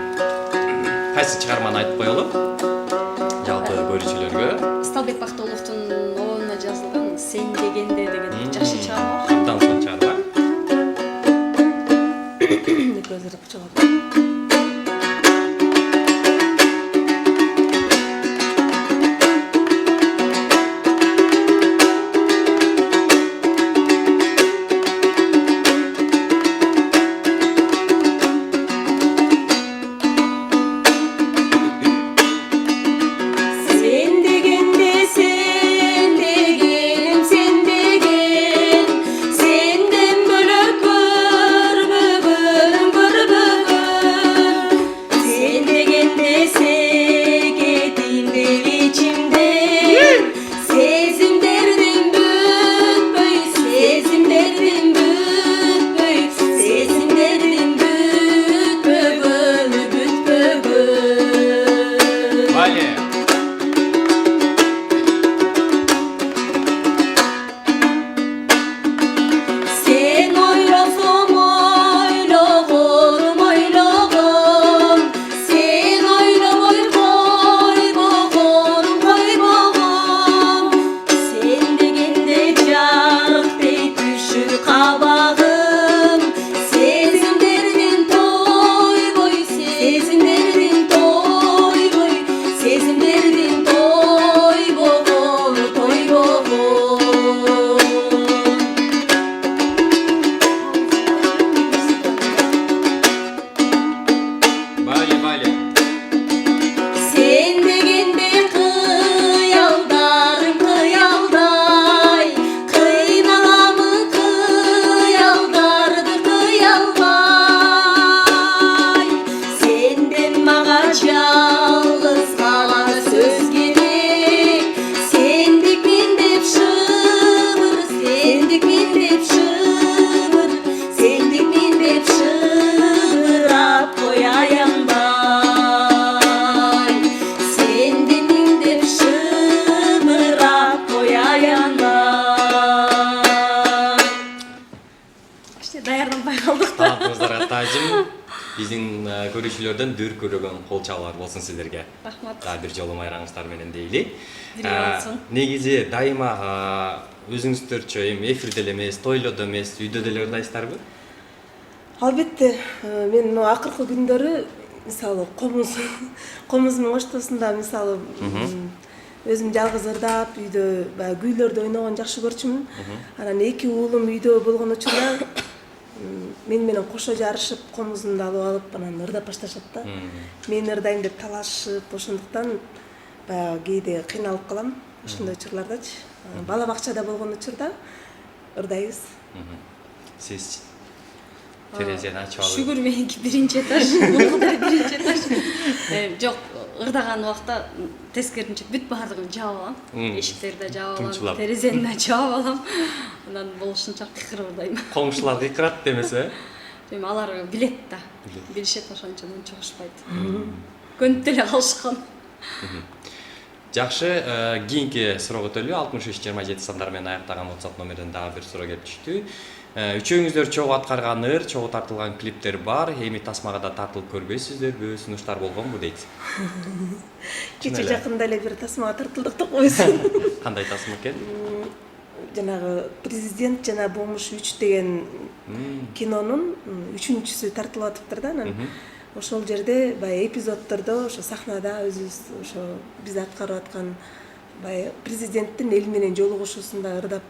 Кайсы чыгарманы айтып коелу? Жалпы көрүүчүлөргө. Сталбек Бактыуловдун оонуна жазылган "Сен дегенде" деген жакшы чыгарма. Абдан сонун чыгарма. Көзүрүп чыгат. биздин көрүүчүлөрдөн дүркүрөгөн кол чабуулар болсун сиздерге. Рахмат. Дагы бир жолу майраңыздар менен дейли. Болсун. Негизи дайыма өзүңүздөрчө эми эфирде эле эмес, тойлордо эмес, үйдө деле ырдайсыздарбы? Албетте, мен акыркы күндөрү мисалы комуздун оштосунда мисалы өзүм жалгыз ырдап үйдө баягы күүлөрдү ойногонду жакшы көрчүмүн. Анан 2 уулум үйдө болгон учурда мен менен кошо жарышып комузумду алып алып анан ырдап башташат да. Мен ырдайм деп талашып, ошондуктан баягы кээде кыйналып калам ошондой учурлардачы. Бала бакчада болгон учурда ырдайбыз. Сиз терезени ачып алып. Шүгүр меники биринчи этаж, мунку да биринчи этаж. Жок, ырдаган убакта тескерисинче бүт баардыгын жаап алам. Эшиктерди жаап алам, терезени да жаап алам. Анан болушунча кыйкырып ырдайм. Коңшулар кыйкырат демесе? Эми алар билет да. Билишет ошончо мын чыгышпайт. Көнүп деле калышкан. Жакшы, кийинки суроого өтөлү. 6327 сандар менен аяктаган WhatsApp номерден дагы бир суроо келип түштү. Үчөөңүздөр чогуу аткарган ыр, чогуу тартылган клиптер бар. Эми тасмага да тартылып көрбөйсүздөрбү? Сунуштар болгонбу дейт. Кече жакында эле бир тасмага тартылдык да койсун. Кандай тасма экен? Жанагы президент жана Бомуш 3 деген кинонун 3-сү тартылып атыптыр да. Анан ошол жерде баягы эпизоддордо ошо сахнада өзүбүз ошо биз аткарып аткан баягы президенттин эл менен жолугушуусунда ырдап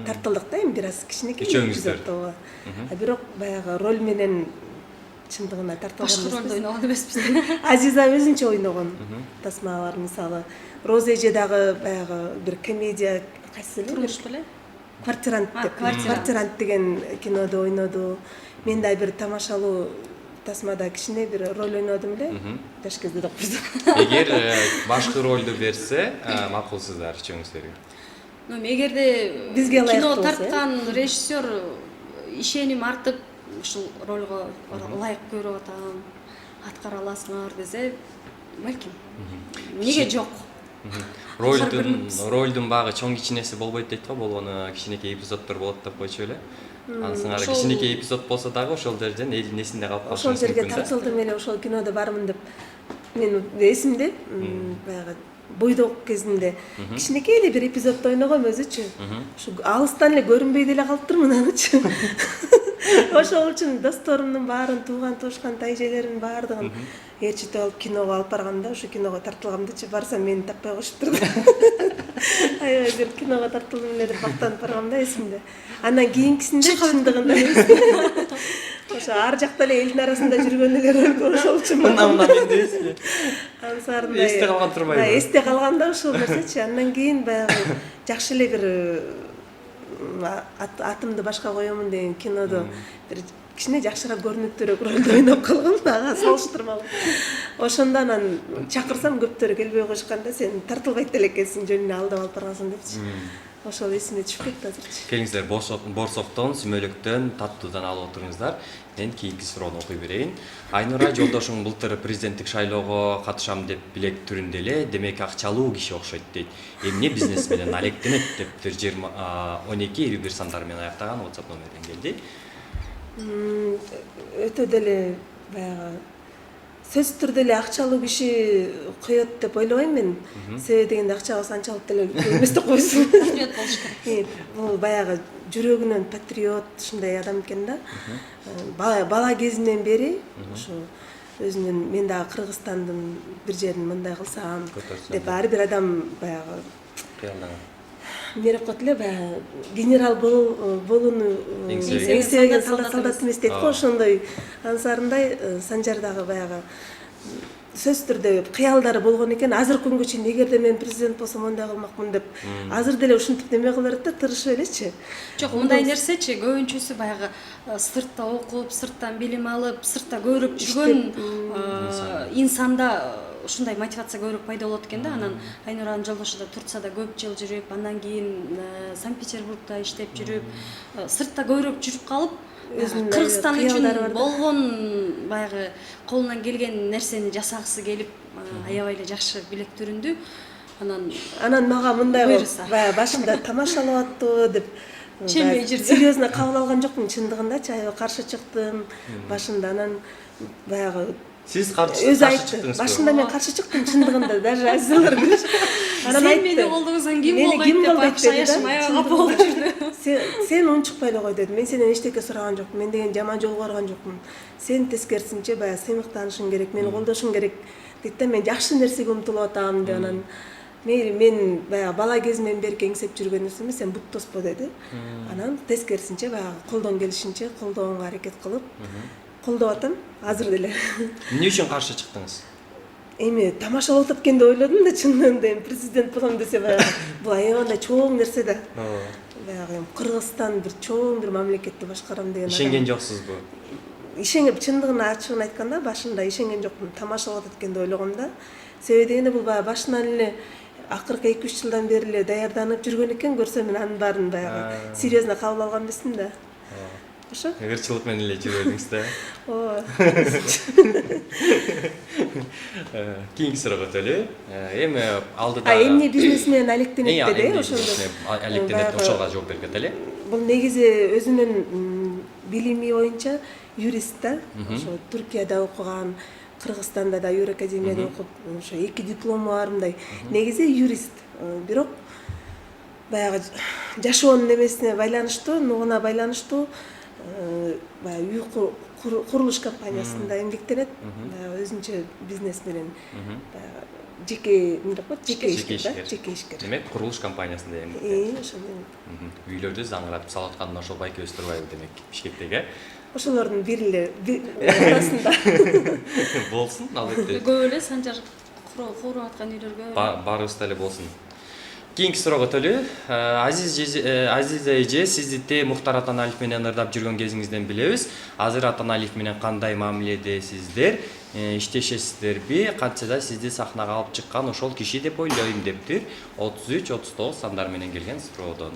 тартылдык да, эми бир аз кичинекей эпизоддо. Бирок баягы роль менен чындыгына тартылган эмес. Башкы ролду ойногон эмеспиз. Азиза өзүнчө ойногон тасмалар, мисалы Роза эже дагы баягы бир комедия кайсы Турмуш беле? Квартирант деген кинодо ойноду. Мен да бир тамашалуу тасмада кичине бир роль ойнодум эле. Жаш кезде окуйдум. Эгер башкы ролду берсе, макулсуздар үчөөңүздөргө. Эгерде Бизге кино ылайык болсо, тарткан режиссер ишеним артып ушул ролго ылайык көрүп атам, аткара аласыңар десе, балким. Неге жок? Ролдун багы чоң кичинеси болбойт дейт го, болгону кичинекей эпизоддор болот деп койчу эле. Анысыңар кичинекей эпизод болсо дагы ошол жерден элдин эсинде калып калышы мүмкүн. Ошол жерге тартылдым эле, ошол кинодо бармын деп. Мен эсимде, баягы бойдок кезинде кичинекей эле бир эпизоддо ойногом өзүчү. Ушу алыстан эле көрүнбөй деле калыптырмын анычы. Ошол үчүн досторумдун баарын, тууган туушкан тайжелерин баардыгын ээрчитип алып киного алып барганда, ошо киного тартылгамдычы, барсам мени таппай коюшуптур да. Аябай бир киного тартылдым эле деп мактанып баргам да эсимде. Андан кийинкисинде чындыгында ошо ар жакта эле элдин арасында жүргөн эле роль ошол үчүн. Мына менде эсте. Ансарында Эсте калган турбайбы? Эсте калганда ошол нерсечи. Андан кийин баягы жакшы эле бир атымды башка коёмун деген кинодо бир кичине жакшыраак көрүнүктүүрөөк ролду ойноп калгам, ага салыштырмалуу. Ошондо анан чакырсам көптөрү келбей коюшканда, сен тартылбайт деле экенсиң, жөнүнө алдап алып баргансың депчи. Ошол эсиме түшүп кетти азырчы. Келиңиздер, борсоктон, сүмөлөктөн, таттуудан алып отуруңуздар. Мен кийинки суроону окуй берейин. Айнура жолдошуң былтыр президенттик шайлоого катышам деп билек түрүндө эле, демек акчалуу киши окшойт дейт. Эмне бизнес менен алектенет деп 12-21 сандар менен аяктаган WhatsApp номерден келди. Өтө деле баягы сөзсүз түрдө эле акчалуу киши коет деп ойлобойм мен. Себеби дегенде акчабыз анчалык деле эмес деп койсун. Патриот болуш керек. Бул баягы жүрөгүнөн патриот ушундай адам экен да. Бала кезинен бери ошо өзүнүн мен дагы Кыргызстандын бир жерин мындай кылсам деп ар бир адам баягы кыялдаган. Мерекот эле баягы генерал болууну эңсеген солдат эмес дейт го, ошондой ансарындай Санжар дагы баягы сөзсүз түрдө кыялдары болгон экен. Азыркы күнгө чейин эгерде мен президент болсом мындай кылмакмын деп азыр деле ушинтип неме кыла берет да, тырышып элечи. Жок, мындай нерсечи көбүнчөсү баягы сыртта окуп, сырттан билим алып, сыртта көрүп жүргөн инсанда ушундай мотивация көбүрөөк пайда болот экен да. Анан Айнуранын жолдошу да Турцияда көп жыл жүрүп, андан кийин Санкт-Петербургда иштеп жүрүп, сыртта көбүрөөк жүрүп калып, Кыргызстан үчүн болгон баягы колунан келген нерсени жасагысы келип, аябай эле жакшы билек түрүндү. Анан мага мындай баягы башында тамашалап аттуу деп серьезно кабыл алган жокмун чындыгындачы. Аябай каршы чыктым башында. Анан баягы Сиз каршы чыктыңыз. Башында мен каршы чыктым чындыгында, даже азизалар билишет. Анан айтты, мени колдогузаң ким болбойт деп акчаяшым аябай капа болуп жүрдү. Сен унчукпай эле кой деди. Мен сенден эчтеке сураган жокмун. Мен деген жаман жолго барган жокмун. Сен тескерисинче баягы сыймыктанышың керек, мени колдошуң керек дейт да. Мен жакшы нерсеге умтулуп атам деп. Анан мейли мен баягы бала кезимден бери кеңсеп жүргөн нерсеме сен бут тоспо деди. Анан тескерисинче баягы колдон келишинче колдоонго аракет кылып колдоп атам азыр деле. Эмне үчүн каршы чыктыңыз? Эми тамашалап атат экен деп ойлодум да, чынында эми президент болом десе баягы бул аябай чоң нерсе да. Баягы Кыргызстан бир чоң бир мамлекетти башкарам деген. Ишенген жоксузбу? Ишенген, чындыгын ачыгын айтканда башында ишенген жокмун, тамашалап атат экен деп ойлогом да. Себеби дегенде бул баягы башынан эле акыркы 2-3 жылдан бери эле даярданып жүргөн экен, көрсөм мен анын баарын баягы серьезно кабыл алган эмесмин да. Ошо? Ырчылык менен эле жүрүп элдиңиз да. Ооба. Кийинки суроого өтөлү. Эми алдыда Эмне бизнес менен алектенет деди, ошондо. Алектенет, ошого жооп берген эле. Бул негизи өзүнүн билими боюнча юрист да. Ошо Түркияда окуган, Кыргызстанда да Юракадемияда окуп, ошо 2 диплому бар мындай. Негизи юрист. Бирок баягы жашоонун немесине байланыштуу, нугуна байланыштуу баягы үй курулуш компаниясында эмгектенет. Өзүнчө бизнес менен баягы жеке эмне деп коет, жеке ишкер. Демек, курулуш компаниясында эмгектенет. Ошондой. Үйлөрдү заңыратып салып аткан ошол байкебиз турбайбы демек, Бишкектеги. Ошолордун бири арасында. Болсун, албетте. Көп эле санжар куруп аткан үйлөргө. Баарыбыз деле болсун. Кийинки суроого өтөлү. Азиза эже, сизди Мухтар Атаналиев менен ырдап жүргөн кезиңизден билебиз. Азыр Атаналиев менен кандай мамиледесиздер? Иштешесиздерби? Кантчада сизди сахнага алып чыккан ошол киши деп ойлойм дептир. 33-39 сандар менен келген суроодон.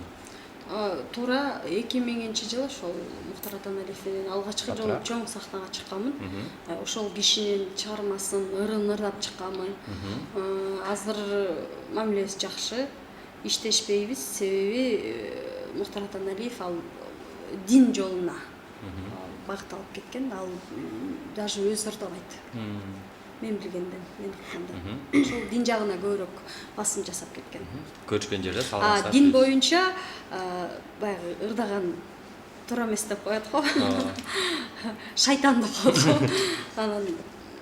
Туура 2000-жылы ошол Мухтар Атаналиев менен алгачкы жолу чоң сахнага чыкканмын. Ошол кишинин чыгармасын ырдап чыкканмын. Азыр мамилебиз жакшы. Иштешпейбиз, себеби Мухтар Атаналиев ал дин жолуна багытталып кеткен, ал даже өзү ырдабайт. Мен билгенден, мен укканда. Ошол дин жагына көбүрөөк басым жасап кеткен. Көрүшкөн жерде салгансыздар. Дин боюнча баягы ырдаган туура эмес деп коет го. Шайтан деп коет го. Анан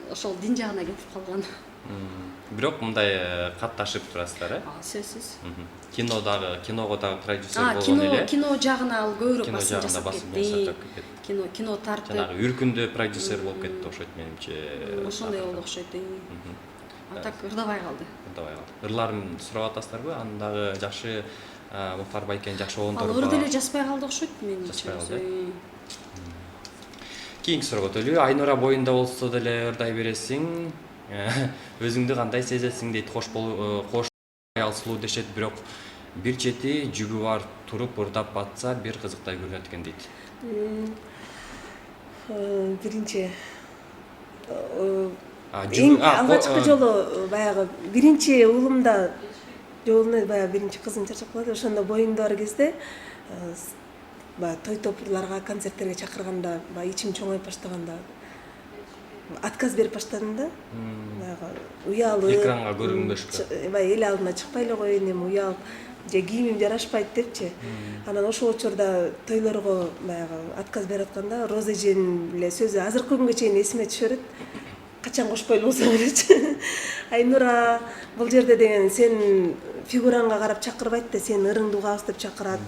ошол дин жагына кетип калган. Бирок мындай катташып турасыздар, Сөзсүз. киного дагы продюсер болгон эле. Кино жагына ал көбүрөөк басым жасап кетти. Кино тартып. Жанагы үркүндө продюсер болуп кетти окшойт менимче. Ошондой болду окшойт. Так ырдабай калды. Ырларын сурап атасыздарбы? Аны дагы жакшы Мухтар байкен жакшы оңдорбу. Ал ырды эле жазбай калды окшойт менимче. Кийинки суроого өтөлү. Айнура боюнда болсо деле ырдай бересиң. Өзүңдү кандай сезесиң дейт. Кош аял сулуу дешет, бирок бир чети жүгү бар туруп ырдап батса бир кызыктай көрүнөт экен дейт. Биринчи алгачкы жолу баягы биринчи уулумда жолуна баягы биринчи кызым чачап калды. Ошондо боюмда бар кезде баягы той топурларга, концерттерге чакырганда баягы ичим чоңоюп баштаганда отказ берип баштадым да. Баягы уялып, Экранга көрүнбөшкө. Баягы эл алдына чыкпай эле коеюн, эми уялып, же кийимим жарашпайт депчи. Анан ошол учурда тойлорго баягы отказ берип атканда Роза эженин эле сөзү азыркы күнгө чейин эсиме түшө берет. Качан кошпойлу болсо элечи. Айнура, бул жерде деген сен фигуранга карап чакырбайт да, сен ырыңды угабыз деп чакырат.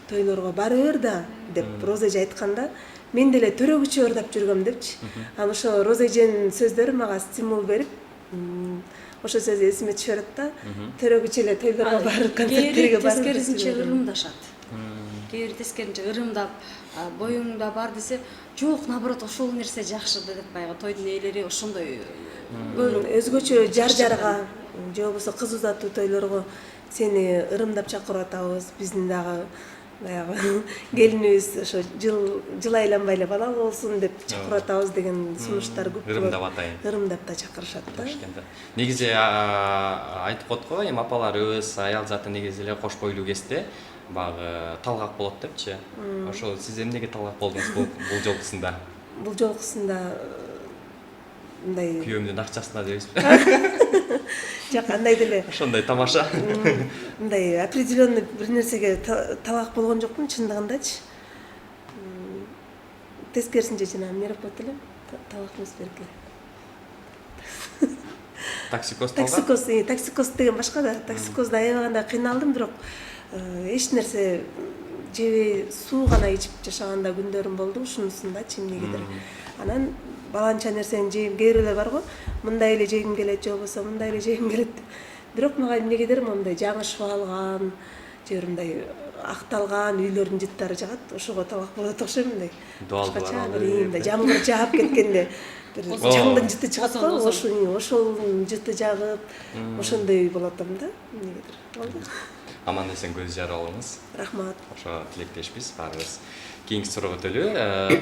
Тойлорго бара бер да деп Роза эже айтканда, мен деле төрөгүчө ырдап жүргөм депчи. Анан ошо Роза эженин сөздөрү мага стимул берип, ошо сөзү эсиме түшө берет да. Төрөгүчө эле тойлорго барып, концерттерге барып. Тескерисинче ырымдашат. Кээ бир тескерисинче ырымдап, боюңда бар десе, жок, наоборот, ошол нерсе жакшы деп баягы тойдун ээлери ошондой көбүрөөк өзгөчө жар-жарга же болбосо кыз узатуу тойлорго сени ырымдап чакырып атабыз. Биздин дагы баягы келинибиз ошо жыл айланбай эле балалуу болсун деп чакырып атабыз деген сунуштар көп. Ырымдап атайын. Ырымдап да чакырышат да. Негизи айтып коет го, эми апаларыбыз аял заты негизи эле кош бойлуу кезде баягы талгак болот депчи. Ошо сиз эмнеге талгак болдуңуз бул жолкусунда? Бул жолкусунда мындай күйөөмдүн акчасына дебизби? Жок, андай деле. Ошондой тамаша. Мындай определенный бир нерсеге талак болгон жокмун чындыгындачы. Тескерисинче жана эмне деп коет эле? Талак эмес берки. Токсикоз алган? Токсикоз деген башка да. Токсикозду аябаганда кыйналдым, бирок эч нерсе жебей суу гана ичип жашаганда күндөрүм болду, ушунусундачы эмнегедир. Анан баланча нерсени жейм, кээ бирлер барго, мындай эле жегим келет, же болбосо мындай эле жегим келет. Бирок мага эмнегедир моундай жаңышып алган, же мындай акталган үйлөрдүн жыттары жагат. Ошого табак болот окшойм мындай. Башкача бир мындай жамгыр жаап кеткенде бир чаңдын жыты чыгат го, ошонун жыты жагып, ошондой болотом да. Эмнегедир. Болду. Аман эсен көз жарып алыңыз. Рахмат. Ошо тилектешпиз баарыбыз. Кийинки суроого өтөлү.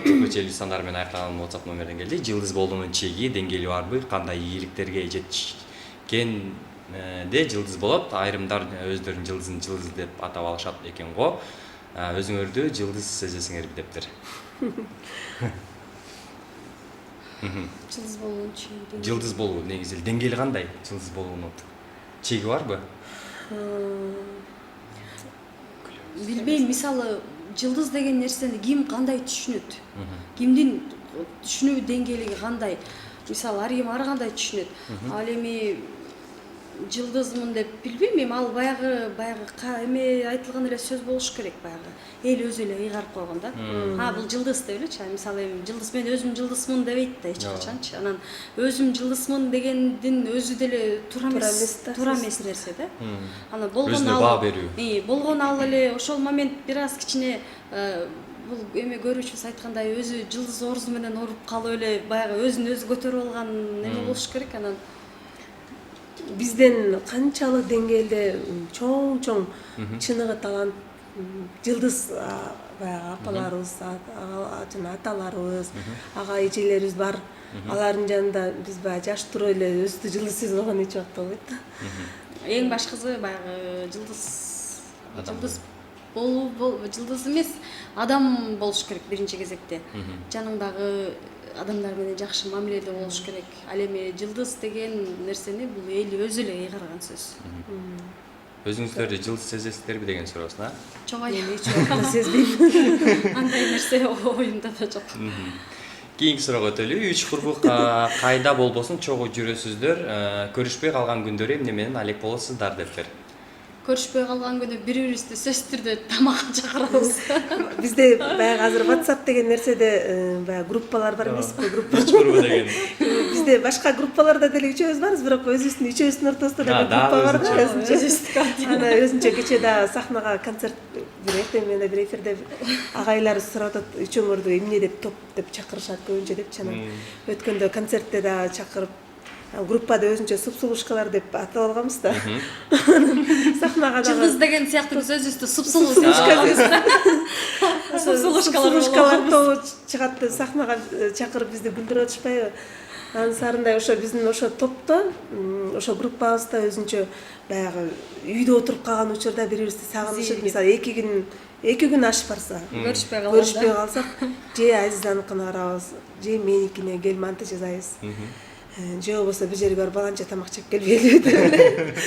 Көчөлүү сандар менен айкаган WhatsApp номерден келди. Жылдыз болуунун чеги, деңгээли барбы? Кандай ийгиликтерге жетишкенде жылдыз болот? Айрымдар өздөрүнүн жылдызын жылдыз деп атап алышат экен го. Өзүңөрдү жылдыз сезесиңерби дептир. Жылдыз болуунун чеги. Жылдыз болуу негизи деңгээли кандай? Жылдыз болуунун чеги барбы? Билбейм, мисалы жылдыз деген нерсени ким кандай түшүнөт? Кимдин түшүнүү деңгээлиги кандай? Мисалы ар ким ар кандай түшүнөт. Ал эми жылдызмын деп билбейм, эми ал баягы эме айтылган эле сөз болуш керек баягы. Эл өзү эле ыйгарып койгон да. Бул жылдыз деп элечи. Мисалы эми жылдыз мен өзүм жылдызмын дебейт да эч качанчы. Анан өзүм жылдызмын дегендин өзү деле туура эмес нерсе да. Анан болгону баа берүү. Болгону ал эле ошол момент бир аз кичине бул эме көрүүчүбүз айткандай өзү жылдыз оорусу менен ооруп калып эле баягы өзүн өзү көтөрүп алган эме болуш керек. Анан бизден канчалык деңгээлде чоң чыныгы талант жылдыз баягы апаларыбыз, жана аталарыбыз, ага эжелерибиз бар. Алардын жанында биз баягы жаш туруп эле өзүбүздү жылдыз сезип алган эч убакта болбойт да. Эң башкысы баягы жылдыз жылдыз эмес, адам болуш керек биринчи кезекте. Жаныңдагы адамдар менен жакшы мамиледе болуш керек. Ал эми жылдыз деген нерсени бул эл өзү эле ыйгарган сөз. Өзүңүздөрдү жылдыз сезесиздерби деген суроосуна? Чоң айыл эч убакта сезбейм. андай нерсе оюмда да жок. Кийинки суроого өтөлү. 3 курбук кайда болбосун чогуу жүрөсүздөр. Көрүшпөй калган күндөрү эмне менен алек болосуздар дептир. Көрүшпөй калган күндө бири-бирибизди сөзсүз түрдө тамакка чакырабыз. Бизде баягы азыр WhatsApp деген нерседе баягы группалар бар эмеспи? Группа деген. Бизде башка группаларда деле үчөөбүз барбыз, бирок үчөөбүздүн ортосунда деле группа бар да, өзүнчө. Ана өзүнчө кечээ да сахнага концерт бир эртең менен бир эфирде агайлар сурап атат, үчөөңөрдү эмне деп топ деп чакырышат көбүнчө депчи. Анан өткөндө концертте да чакырып группада өзүнчө супсулушкалар деп атап алганбыз да. Сахнага да жылдыз деген сыяктуу биз өзүбүздү супсулушкалар тобу чыгат, сахнага чакырып бизди күлдүрүп атышпайбы? Ансарындай ошо биздин ошо топто, ошо группабызда өзүнчө баягы үйдө отуруп калган учурда бири-бирибизди сагынышып, мисалы 2 күн ашып барса, көрүшпөй калсак, же Азизаныкына барабыз, же меникине келип манты жазайбыз. Же болбосо бир жерге барып баланча тамак жеп келбейли деп.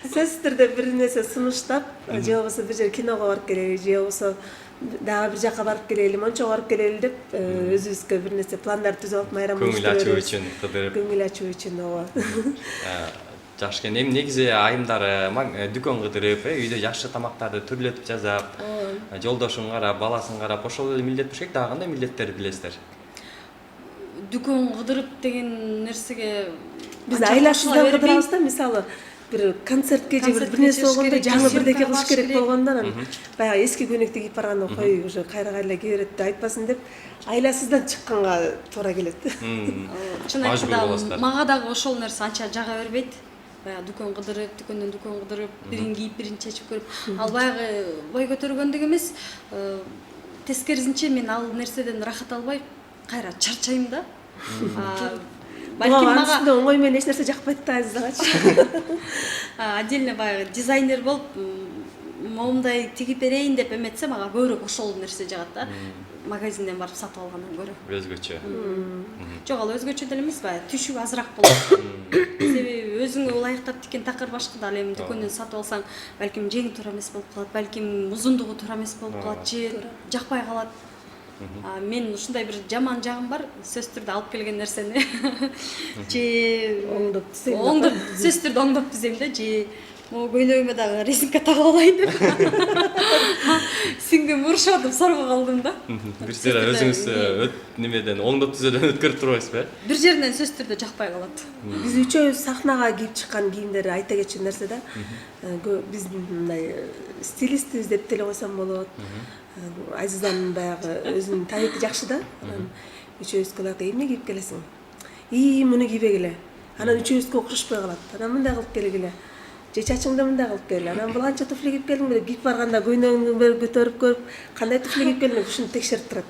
Сөзсүз түрдө бир нерсе сунуштап, же болбосо бир жер киного барып келели, же болбосо дагы бир жака барып келели, мончого барып келели деп өзүбүзгө бир нерсе пландар түзүп алып майрам көңүл ачуу үчүн кыдырып. Көңүл ачуу үчүн ооба. Жакшы экен. Эми негизи айымдар дүкөн кыдырып, үйдө жакшы тамактарды түрлөтүп жасап, жолдошун карап, баласын карап, ошол эле милдет болуш керек. Дагы кандай милдеттерди билесиздер? Дүкөн кыдырып деген нерсеге биз айласыздан кыдырабыз да, мисалы бир концертке же бир нерсе болгондо жаңы бирдеке кылыш керек болгондо анан баягы эски көйнөктү кийип барганда кой уже кайра кие берет деп айтпасын деп айласыздан чыкканга туура келет. Чын айтканда мага дагы ошол нерсе анча жага бербейт. Баягы дүкөн кыдырып, дүкөндөн дүкөн кыдырып, бирин кийип, бирин чечип көрүп, ал баягы бой көтөргөндүк эмес. Тескерисинче мен ал нерседен рахат албай кайра чарчайм да. Балким мага оңой менен эч нерсе жакпайт да Азизагачы. Отдельно баягы дизайнер болуп, моундай тигип берейин деп эметсе, мага көбүрөөк ошол нерсе жагат да. Магазинден барып сатып алгандан көрө. Өзгөчө. Жок, ал өзгөчө деле эмес, баягы түшү азыраак болот. Себеби өзүңө ылайыктап тиккен такыр башка да, ал эми дүкөндөн сатып алсаң, балким жеңи туура эмес болуп калат, балким узундугу туура эмес болуп калат, же жакпай калат. Мен ушундай бир жаман жагым бар, сөзсүз түрдө алып келген нерсени же Оңдоп түзейм деп. оңдоп сөзсүз түрдө оңдоп түзейм да, же могу көйлөгүмө дагы резинка тагып алайын деп. Сиңдим урушуп атып сорго калдым да. Бир сыйра өзүңүз немеден оңдоп түзөөдөн өткөрүп турбайсызбы? Бир жеринен сөзсүз түрдө жакпай калат. Биз үчөөбүз сахнага кийип чыккан кийимдер айта кетчү нерсе да. Биздин мындай стилистибиз деп деле койсом болот. Азизанын баягы өзүнүн табити жакшы да. Анан үчөөбүзгө эмне кийип келесиң? Муну кийбегиле. Анан үчөөбүзгө окшошпой калат. Анан мындай кылып келгиле. Же чачыңды мындай кылып кел. Анан бул канча туфли кийип келдиң деп кийип барганда көйнөгүңдү көтөрүп көрүп, кандай туфли кийип келдиң деп ушуну текшерип турат.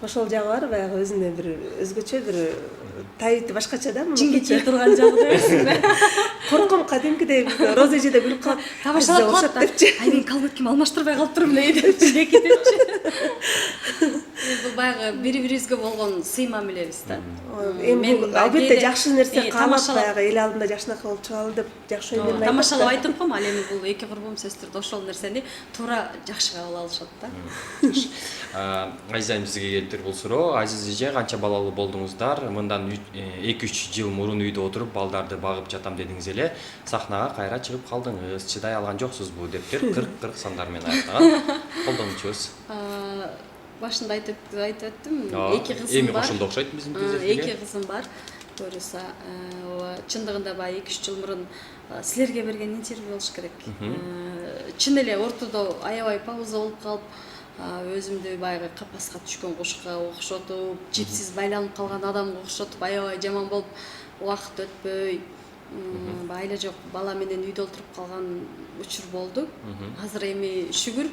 Ошол жагы бар, баягы өзүнө бир өзгөчө бир табити башкача да. Жинге чие турган жагы дебесиңби? Корком кадимкидей роза эжеде күлүп калат. Тамашалап калат депчи. Ай мен колготкимди алмаштырбай калыптырмын депчи, деки депчи. Бул баягы бири-бирибизге болгон сый мамилебиз да. Мен албетте жакшы нерсе каалап баягы эл алдында жакшынака болуп чыгалы деп жакшы оймен айтып. Тамашалап айтып койм, ал эми бул эки курбум сөзсүз түрдө ошол нерсени туура жакшы кабыл алышат да. Азиз айым, сизге келиптир бул суроо. Азиз эже, канча балалуу болдуңуздар? Мындан 2-3 жыл мурун үйдө отуруп балдарды багып жатам дедиңиз эле, сахнага кайра чыгып калдыңыз. Чыдай алган жоксузбу дептир 40 сандар менен аяктаган колдонуучубуз. Башында айтып өттүм, эки кызым Эми бар. ошондо окшойт биздин түзөтүлгө. Эки кызым бар. Буюрса, чындыгында баягы 2-3 жыл мурун силерге берген интервью болуш керек. Чын эле ортодо аябай пауза болуп калып, өзүмдү баягы капаска түшкөн кушка окшотуп, жипсиз байланып калган адамга окшотуп аябай жаман болуп, убакыт өтпөй айла жок бала менен үйдө отуруп калган учур болду. Азыр эми шүгүр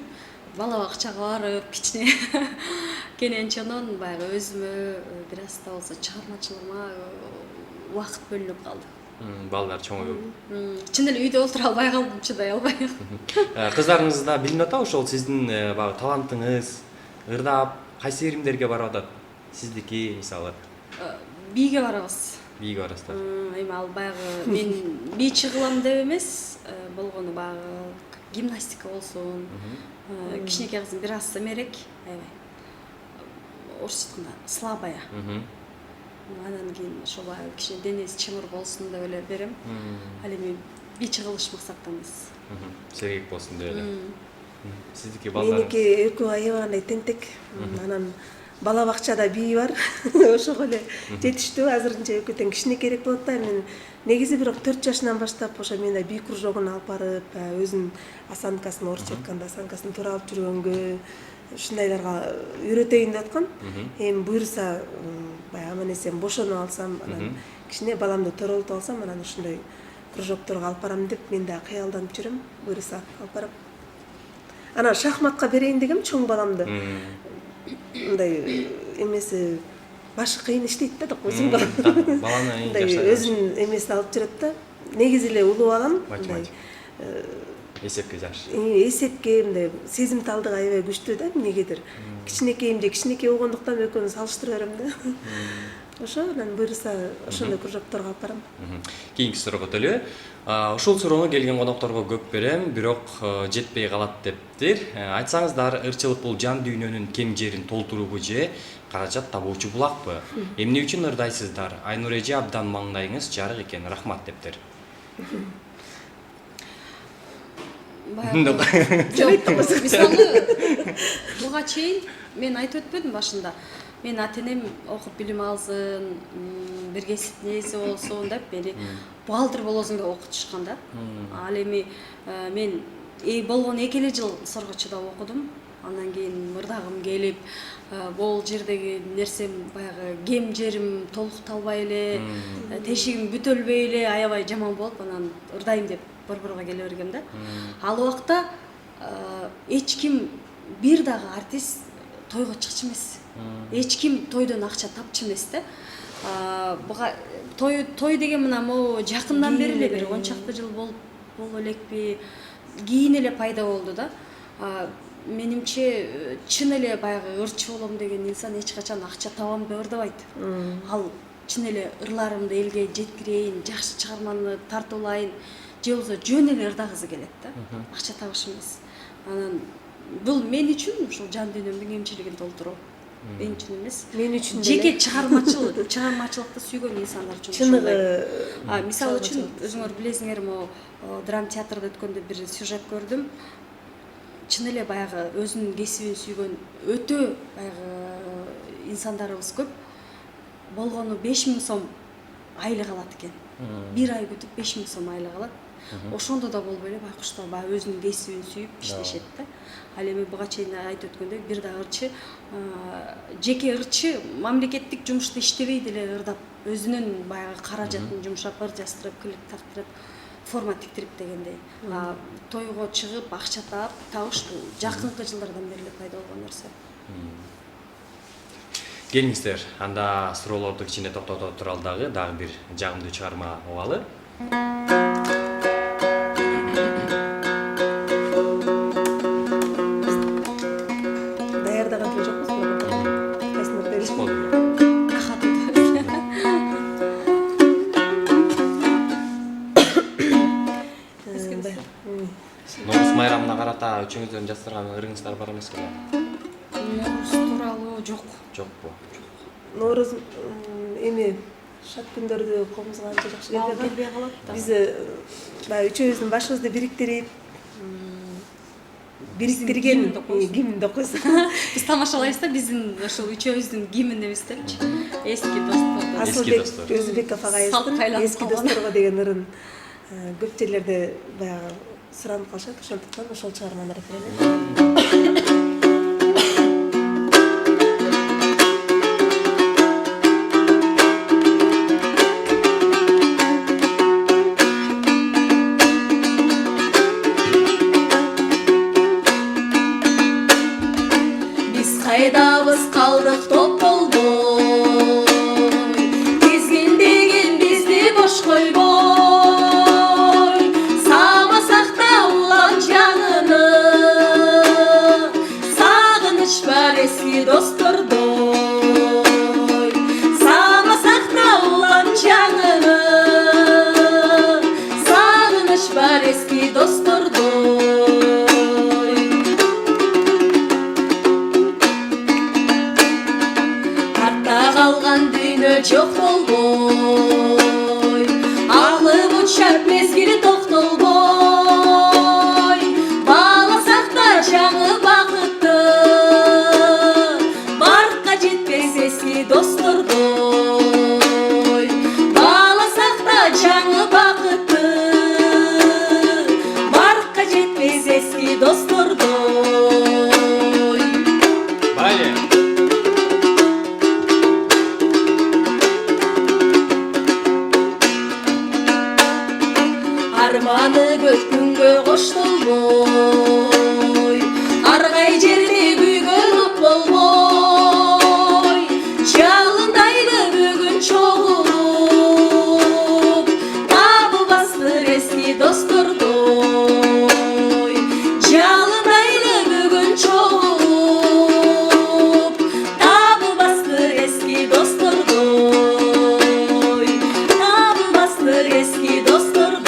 бала бакчага барып, кичине кененчонон баягы өзүмө бир аз да болсо чыгармачылыгыма убакыт бөлүнүп калды. Балдар чоңоюп. Чын эле үйдө отура албай калдым, чыдай албай. Кыздарыңыз да билинип атабы ошол сиздин баягы талантыңыз, ырдап кайсы биримдерге барып атат? Сиздики мисалы. Бийге барабыз. Бийге барасыздар. Эми ал баягы мен бий чыгылам деп эмес, болгону баягы гимнастика болсун. Кичинекей кызым бир аз семерек, аябай. Орусча айтканда слабая. Анан кийин ошо баягы кичине денеси чымыр болсун деп эле берем. Ал эми бий чыгылыш максаттамыз. Сергек болсун деп эле. Сиздики балдарыңыз? Меники экөө аябагандай тентек. Анан бала бакчада бий бар. Ошого эле жетиштүү. Азырынча экөө тең кичинекейрээк болот да. Мен негизи бирок 4 жашынан баштап ошо мен бий кружогуна алып барып, өзүнүн осанкасын, орусча айтканда осанкасын туура алып жүргөнгө, ушундайларга үйрөтөйүн деп аткан. Эми буюрса, баягы аман эсен бошонуп алсам, анан кичине баламды төрөлтүп алсам, анан ушундай кружокторго алып барам деп мен да кыялданып жүрөм. Буюрса алып барам. Анан шахматка берейин дегем чоң баламды. Мындай эмеси башы кыйын иштейт да, өзүң балам. Баланы Өзүнүн эмесин алып жүрөт да. Негизи эле улуу балам мындай эсепке жаш. Эсепке мындай сезимталдыгы аябай күчтүү да, эмнегедир. Кичинекейим же кичинекей болгондуктан экөөнү салыштыра берем да. Ошо анан буюрса ошондой кружокторго алып барам. Кийинки суроого өтөлү. Ушул суроону келген конокторго көп берем, бирок жетпей калат дептир. Айтсаңыздар, ырчылык бул жан дүйнөнүн кем жерин толтуруубу же каражат табуучу булакпы? Эмне үчүн ырдайсыздар? Айнур эже, абдан маңдайыңыз жарык экен, рахмат дептир. Мисалы, буга чейин мен айтып өтпөдүм башында. Мен ата-энем окуп билим алсын, бир кесиптин ээси болсун деп мени бухгалтер болосуң деп окутушкан да. Ал эми мен болгон 2 эле жыл соргочуда окудум. Андан кийин ырдагым келип, бул жердеги нерсем баягы кем жерим толукталбай эле, тешигим бүтөлбөй эле аябай жаман болуп, анан ырдайм деп борборго келе бергем да. Ал убакта эч ким бир дагы артист тойго чыкчу эмес. Эч ким тойдон акча тапчу эмес да. Буга той деген мына могу жакындан бери эле бир 10 чакты жыл боло элекпи, кийин эле пайда болду да. Менимче чын эле баягы ырчы болом деген инсан эч качан акча табам деп ырдабайт. Ал чын эле ырларымды элге жеткирейин, жакшы чыгарманы тартуулайын, же болбосо жөн эле ырдагысы келет да. Акча табыш эмес. Анан бул мен үчүн ушул жан дүйнөмдүн кемчилигин толтуруу. мен үчүн эмес. Мен үчүн Жеке чыгармачылыкты сүйгөн инсандар үчүн чыныгы мисалы үчүн өзүңөр билесиңер, драма театрда өткөндө бир сюжет көрдүм. Чын эле баягы өзүнүн кесибин сүйгөн өтө баягы инсандарыбыз көп. Болгону 5000 сом айлык алат экен. Бир ай күтүп 5000 сом айлык алат. Ошондо да болбой эле байкуштар баягы өзүнүн кесибин сүйүп иштешет да. Ал эми буга чейин айтып өткөндөй бир да жеке ырчы мамлекеттик жумушта иштебей деле ырдап, өзүнүн баягы каражатын жумшап, ыр жастырып, клип тартып, форма тиктирип дегендей. Тойго чыгып, акча табыш бул жакынкы жылдардан бери эле пайда болгон нерсе. Келиңиздер, анда суроолорду кичине токтото туралы дагы бир жагымдуу чыгарма угалы. даярдаган деле жокпуз. Кайсыны беришти? Нооруз майрамына карата үчүңүздөн жаздырган ырыңыздар бар эмеспи? Нооруз тууралуу Жокпу? Нооруз эми шат күндөрдү колубузга анча жакшы келбей калат да. Биз баягы үчөөбүздүн башыбызды бириктирип, бириктирген гимнди окуйбуз. Биз тамашалайбыз да, биздин ошол үчөөбүздүн гимн эбиздерчи. Эски достор. Асылбек Өзүбеков агайыбыздын эски досторго деген ырын көп жерлерде баягы суранып калышат, ошондуктан ошол чыгарманы референдум. Кайдабыз калдык топ болбой, тизгиндеген бизди бош койбой, саамасак да улан жаңыны, сагыныч бар эски достордой, саамасак да улан жаңыны, сагыныч бар эски достордой. Калган дүйнө жок болбой, аклым учат мезгили токтолбой, бааласак да жаңы бакытты, баркка жетпес эски достордой, бааласак да жаңы бакытты, баркка жетпес эски достордой. Байле. Арманы көп күнгө коштолбой, аргай жерде күйгөн от болбой, жалындайды бүгүн чогулуп, табы бастыр эски достордой, жалындайды бүгүн чогулуп, табы бастыр эски достордой, табы бастыр эски достордой.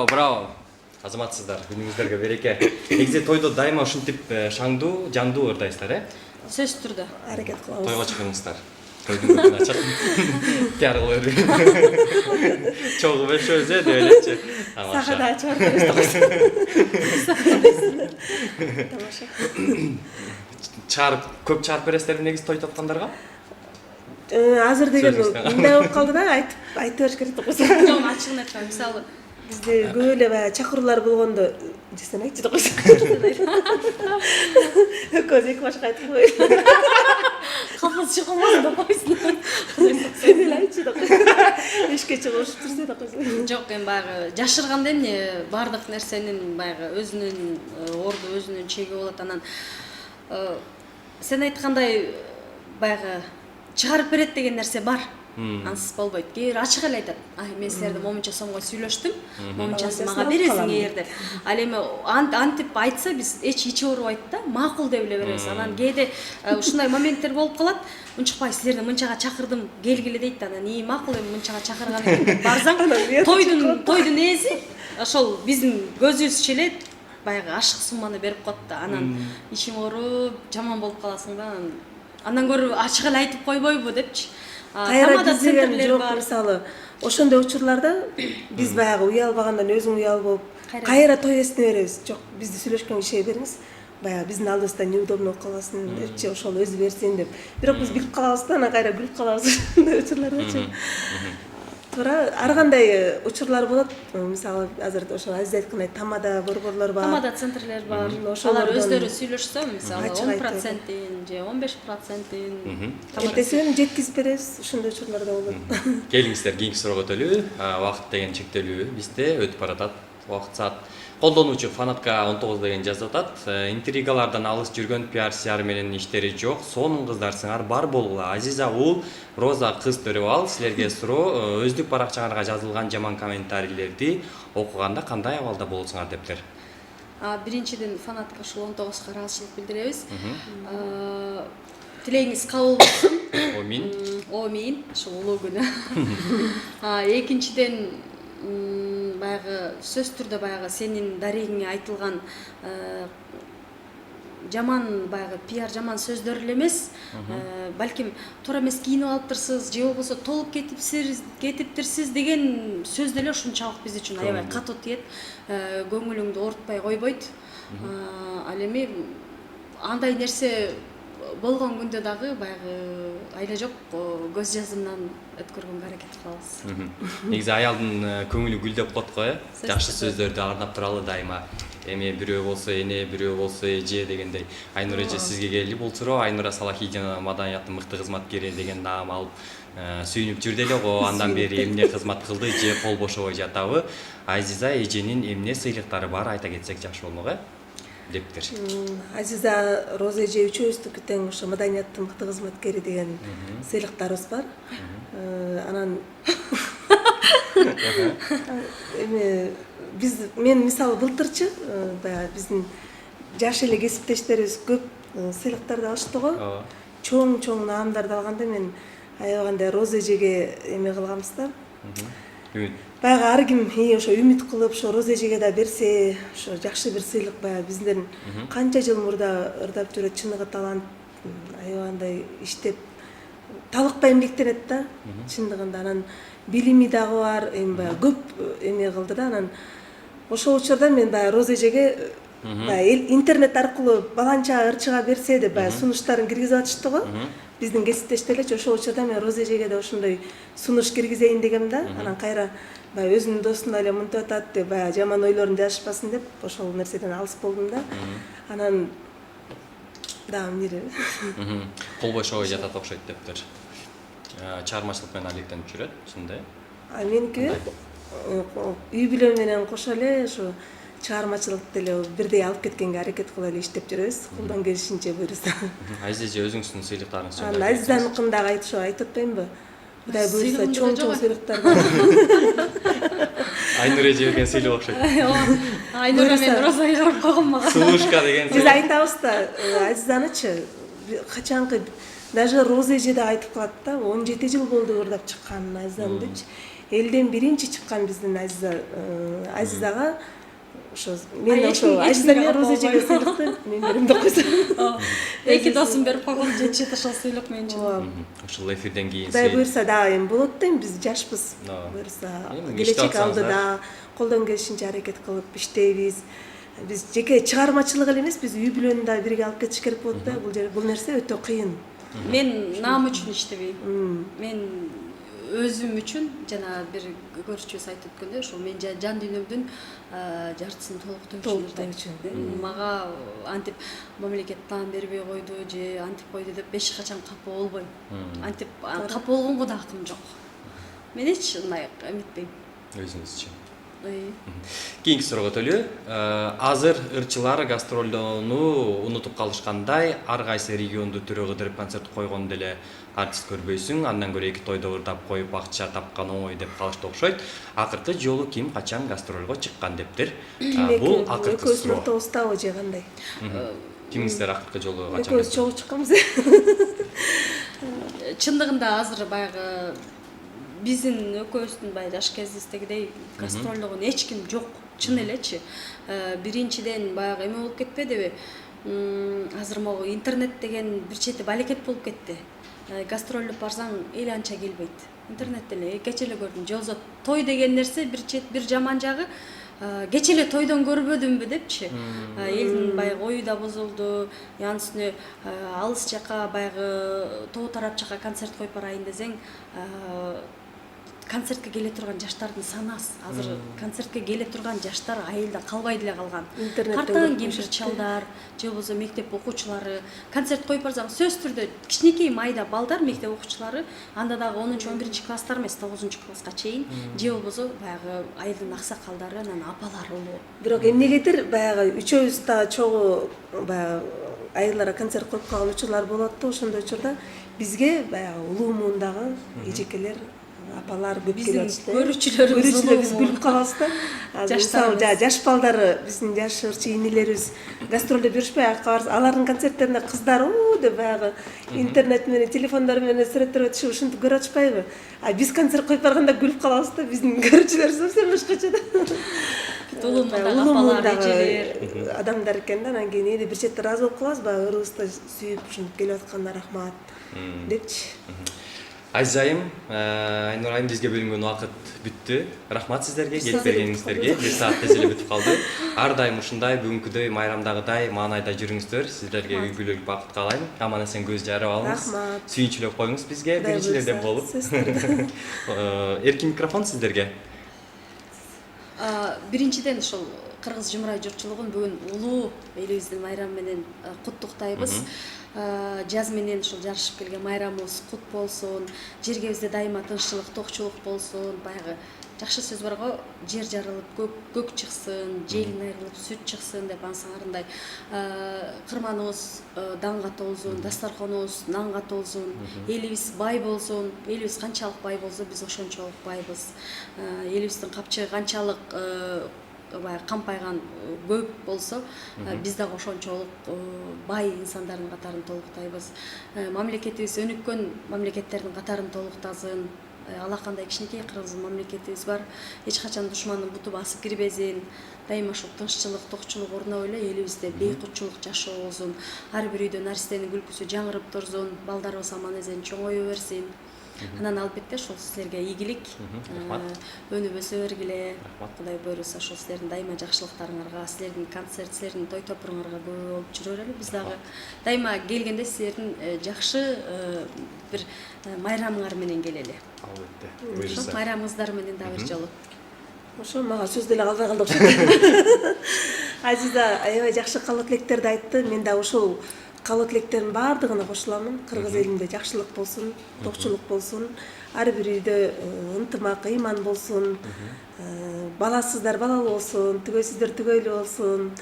Браво. Азаматсыздар, күнүңүздөргө береке. Негизи тойдо дайыма ушинтип шаңдуу, жандуу ырдайсыздар, Сөз түрдө. Аракет кылабыз. Тойго чыгыңыздар. Тойдун көтүн ачат. Пиар кылып бербей. Чогуу бөлүшөбүз деп элечи. Сахада чыгарып беребиз. Тамаша. Көп чыгарып бересиздерби негизи той тапкандарга? Азыр деген мындай болуп калды да, айтып бериш керек деп койсо. Жок, ачыгын айткан, мисалы Бизде көп эле баягы чакыруулар болгондо, сен айтчы деп койсо. Экөөбүз эки башка айтып коебуз. калпасы чыкпасын деп койсун. Сен эле айтчы деп койсо. Эшикке чыгып ушуп турсу деп койсо. Жок, эми баягы жашырганда эмне баардык нерсенин баягы өзүнүн орду, өзүнүн чеги болот. Анан сен айткандай баягы чыгарып берет деген нерсе бар. Ансыз болбойт. Кээ бир ачык эле айтат. Мен силерди момунча сомго сүйлөштүм. Момунчасын мага бересиңер деп. Ал эми антип айтса биз эч ичи оорубайт да, макул деп эле беребиз. Анан кээде ушундай моменттер болуп калат. Унчукпай силерди мынчага чакырдым, келгиле дейт. Анан макул эми мынчага чакырган экен деп барсаң, тойдун ээси ошол биздин көзүбүзчө эле баягы ашык сумманы берип коет да. Анан ишиң ооруп, жаман болуп каласың да. Андан көрө ачык эле айтып койбойбу депчи. Кайра биз деген жок, мисалы ошондой учурларда биз баягы уялбагандан өзүң уял болуп кайра той эсине беребиз. Жок, бизди сүйлөшкөн кишиге бериңиз. Баягы биздин алдыбызда неудобно болуп калбасын депчи, ошол өзү берсин деп. Бирок биз билип калабыз да, анан кайра күлүп калабыз ошондой учурлардачы. Туура ар кандай учурлар болот. Мисалы азыр ошо Азиз айткандай тамада борборлор бар. Тамада центрлер бар. Алар өздөрү сүйлөшсө, мисалы 10%-ин же 15%-ин Эртесин жеткизип беребиз, ошондой учурларда болот. Келиңиздер, кийинки суроого өтөлү. Убакыт деген чектелүү бизде өтүп баратат. Убакыт саат. Колдонуучу фанатка 19 деген жазып атат. Интригалардан алыс жүргөн пиар менен иштери жок. Сонун кыздар сыңар бар болгула. Азиза ул, Роза кыз төрөп ал. Силерге суроо, өздүк баракчаңарга жазылган жаман комментарийлерди окуганда кандай абалда болосуңар дептир. Биринчиден фанатка ушул 19га ыраазычылык билдиребиз. Тилегиңиз кабыл болсун. Амин. Амин. Ушул улуу күнү. Экинчиден баягы сөз түрдө баягы сенин дарегиңе айтылган жаман баягы пиар жаман сөздөр эле эмес, балким туура эмес кийинип алыптырсыз же болбосо толуп кетиптирсиз деген сөз деле ушунчалык биз үчүн аябай катуу тиет, көңүлүңдү оорутпай койбойт. Ал эми андай нерсе болгон күндө дагы баягы айла жок көз жазымдан өткөргөнгө аракет кылабыз. Негизи аялдын көңүлү гүлдөп коет го, жакшы сөздөрдү арнап туралы дайыма. Эми бирөө болсо эне, бирөө болсо эже дегендей. Айнура эже сизге келди бул суроо. Айнура Салахидина маданияттын мыкты кызматкери деген наам алып сүйүнүп жүрдү эле го. Андан бери эмне кызмат кылды же кол бошобой жатабы? Азиза эженин эмне сыйлыктары бар айта кетсек жакшы болмок э? Дептир. Азиза Роза эже үчөөбүздүкү тең ошо маданияттын мыкты кызматкери деген сыйлыктарыбыз бар. Анан эми мен мисалы былтырчы баягы биздин жаш эле кесиптештерибиз көп сыйлыктарды алышты го. Чоң наамдарды алганда мен аябагандай Роза эжеге эме кылганбыз да. Баягы ар ким ошо үмүт кылып, ошо Роза эжеге да берсе, ошо жакшы бир сыйлык баягы бизден канча жыл мурда ырдап жүрөт, чыныгы талант, аябагандай иштеп талыкпай эмгектенет да, чындыгында. Анан билими дагы бар, эми баягы көп эме кылды да. Анан ошол учурда мен баягы Роза эжеге баягы интернет аркылуу баланча ырчыга берсе деп баягы сунуштарын киргизип атышты го. Биздин кесиптештерчи ошол учурда мен Роза эжеге да ошондой сунуш киргизейин дегем да. Анан кайра баягы өзүнүн досуна эле мынтип атат деп баягы жаман ойлорун жазышпасын деп ошол нерседен алыс болдум да. Анан да эмне кол бошобой жатат окшойт дептир. Чыгармачылык менен алектенип жүрөт, ушундай. Меники үй бүлө менен кошо эле ошо чыгармачылыкты эле бирдей алып кеткенге аракет кылып эле иштеп жүрөбүз. Колдон келишинче буюрса. Азиз эже өзүңүздүн сыйлыктарыңыз жөнүндө. Анан Азизаныкын дагы айтып атпаймынбы? Кудай буюрса чоң сыйлыктар бар. Айнура эже берген сыйлык окшойт. Айнура мен Розага карап койгон мага. Сулушка деген. Биз айтабыз да, Азизанычы качанкы даже Роза эже да айтып калат да, 17 жыл болду ырдап чыккан Азизаны депчи. Элден биринчи чыккан биздин Азизага ошо мен ошо Азиза менен Роза эжеге сыйлыкты мен берем деп койсом. Эки досум берип койгон жетишет ошол сыйлык мен үчүн. Ошол эфирден кийин Кудай буюрса дагы эми болот да, эми биз жашпыз. Буюрса келечек алдыда колдон келишинче аракет кылып иштейбиз. Биз жеке чыгармачылык эле эмес, биз үй бүлөнү да бирге алып кетиш керек болот да. Бул нерсе өтө кыйын. Мен наам үчүн иштебейм. Мен өзүм үчүн жана бир көрүүчүбүз айтып өткөндөй, ошол мен жан дүйнөмдүн жартысын толуктоо үчүн. Мага антип мамлекет таам бербей койду же антип койду деп эч качан капа болбойм. Антип капа болгонго да акым жок. Мен эч ындай эметпейм. Өзүңүз үчүн. Кийинки суроого өтөлү. Азыр ырчылар гастролдоону унутуп калышкандай, ар кайсы регионду төрө кыдырып концерт койгондо эле артист көрбөйсүң, андан көрө эки тойдо ырдап коюп акча тапкан оңой деп калышты окшойт. Акыркы жолу ким качан гастролго чыккан дептир. Бул акыркы суроо. Экөөбүз ортобуздабы же кандай? Кимиңиздер акыркы жолу качан? Экөөбүз чогуу чыкканбыз. Чындыгында азыр баягы биздин экөөбүздүн баягы жаш кезибиздегидей гастролдогон эч ким жок. чын элечи. Биринчиден баягы эме болуп кетпедиби? Азыр могу интернет деген бир чети балекет болуп кетти. Гастролдоп барсаң эл анча келбейт. Интернетте эле кече эле көрдүм. Же болбосо той деген нерсе бир жаман жагы кече эле тойдон көрбөдүмбү депчи. Элдин баягы ою да бузулду. Анын үстүнө алыс жака баягы тоо тарап жака концерт коюп барайын десең, концертке келе турган жаштардын саны аз. Азыр концертке келе турган жаштар айылда калбай деле калган. Картаан кемпир чалдар, же болбосо мектеп окуучулары концерт коюп барсаң, сөзсүз түрдө кичинекей майда балдар, мектеп окуучулары, анда дагы 10-11 класстар эмес, 9 класска чейин, же болбосо баягы айылдын аксакалдары, анан апалары улуу. Бирок эмнегедир баягы үчөөбүз да чогуу баягы айылдарга концерт коюп калган учурлар болот да, ошондой учурда бизге баягы улуу муундагы эжекелер, апалар көп келип атышты. Көрүүчүлөрүбүз биз билип калабыз да. Мисалы жаш балдары, биздин жаш ырчы инелерибиз гастролдоп жүрүшпөй, алардын концерттерине кыздар деп баягы интернет менен, телефондор менен сүрөттөргө түшүп ушинтип көрүп атышпайбы? Биз концерт коюп барганда күлүп калабыз да, биздин көрүүчүлөр совсем башкача да. Улуу апалар, эжелер, адамдар экен да. Анан кийин бир чети ыраазы болуп калабыз, баягы ырыбызды сүйүп ушинтип келип атканда рахмат депчи. Азизайым, Айнур айым, бизге бөлүнгөн убакыт бүттү. Рахмат сиздерге, келип бергениңиздерге. 1 саат тез эле бүтүп калды. Ар дайым ушундай бүгүнкүдөй майрамдагыдай маанайда жүрүңүздөр. Сиздерге үй бүлөлүк бакыт каалайм. Аман эсен көз жарып алыңыз. Рахмат. Сүйүнчүлөп коюңуз бизге, биринчилерден болуп. Эркин микрофон сиздерге. Биринчиден ошол Кыргыз жумурай журтчулугун бүгүн улуу элибиздин майрамы менен куттуктайбыз. Жаз менен ушул жарышып келген майрамыбыз кут болсун, жергебизде дайыма тынччылык, токчулук болсун. Баягы жакшы сөз барго, жер жарылып, көк чыксын, желин айрылып, сүт чыксын деп ансаңарындай. Кырманыбыз данга толсун, дастарханыбыз нанга толсун, элибиз бай болсун. Элибиз канчалык бай болсо, биз ошончолук байбыз. Элибиздин капчыгы канчалык кампайган көп болсо, биз дагы ошончолук бай инсандардын катарын толуктайбыз. Мамлекетибиз өнүккөн мамлекеттердин катарын толуктасын. Алакандай кичинекей кыргыз мамлекетибиз бар. Эч качан душмандын буту басып кирбесин. Дайыма ушул тынччылык, токчулук орноп эле элибизде бейкутчулук жашоосун. Ар бир үйдө наристенин күлкүсү жаңырып турсун, балдарыбыз аман эсен чоңое берсин. Анан албетте ошол силерге ийгилик, өнүп өсө бергиле. Кудай буйруса ошол силердин дайыма жакшылыктарыңарга, силердин концерт, силердин той топуруңарга көп болуп жүрө берели. Биз дагы дайыма келгенде силердин жакшы бир майрамыңар менен келели. Албетте. Ошол майрамыңыздар менен дагы бир жолу. Ошо мага сөз деле калбай калды окшойт. Азиза аябай жакшы каалоо тилектерди айтты. Мен да ошол каалоо тилектердин баардыгына кошуламын. Кыргыз элинде жакшылык болсун, токчулук болсун, ар бир үйдө ынтымак, ыйман болсун, баласыздар балалуу болсун, түгөйсүздөр түгөйлүү болсун.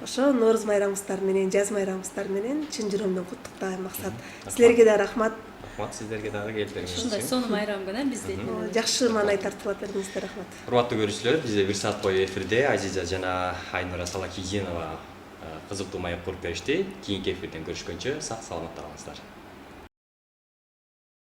Ошо Нооруз майрамыңыздар менен, жаз майрамыңыздар менен чын жүрөгүмдөн куттуктайм, Максат. Силерге да рахмат. Рахмат сиздерге дагы келип бергениңиз Ушундай үчүн. сонун майрам күнү бизде. Жакшы маанай тартуулап бердиңиздер, рахмат. Урматтуу көрүүчүлөр, бизде 1 саат бою эфирде Азиза жана Айнура Салакидинова кызыктуу маек куруп беришти. Кийинки эфирден көрүшкөнчө сак саламатта калыңыздар.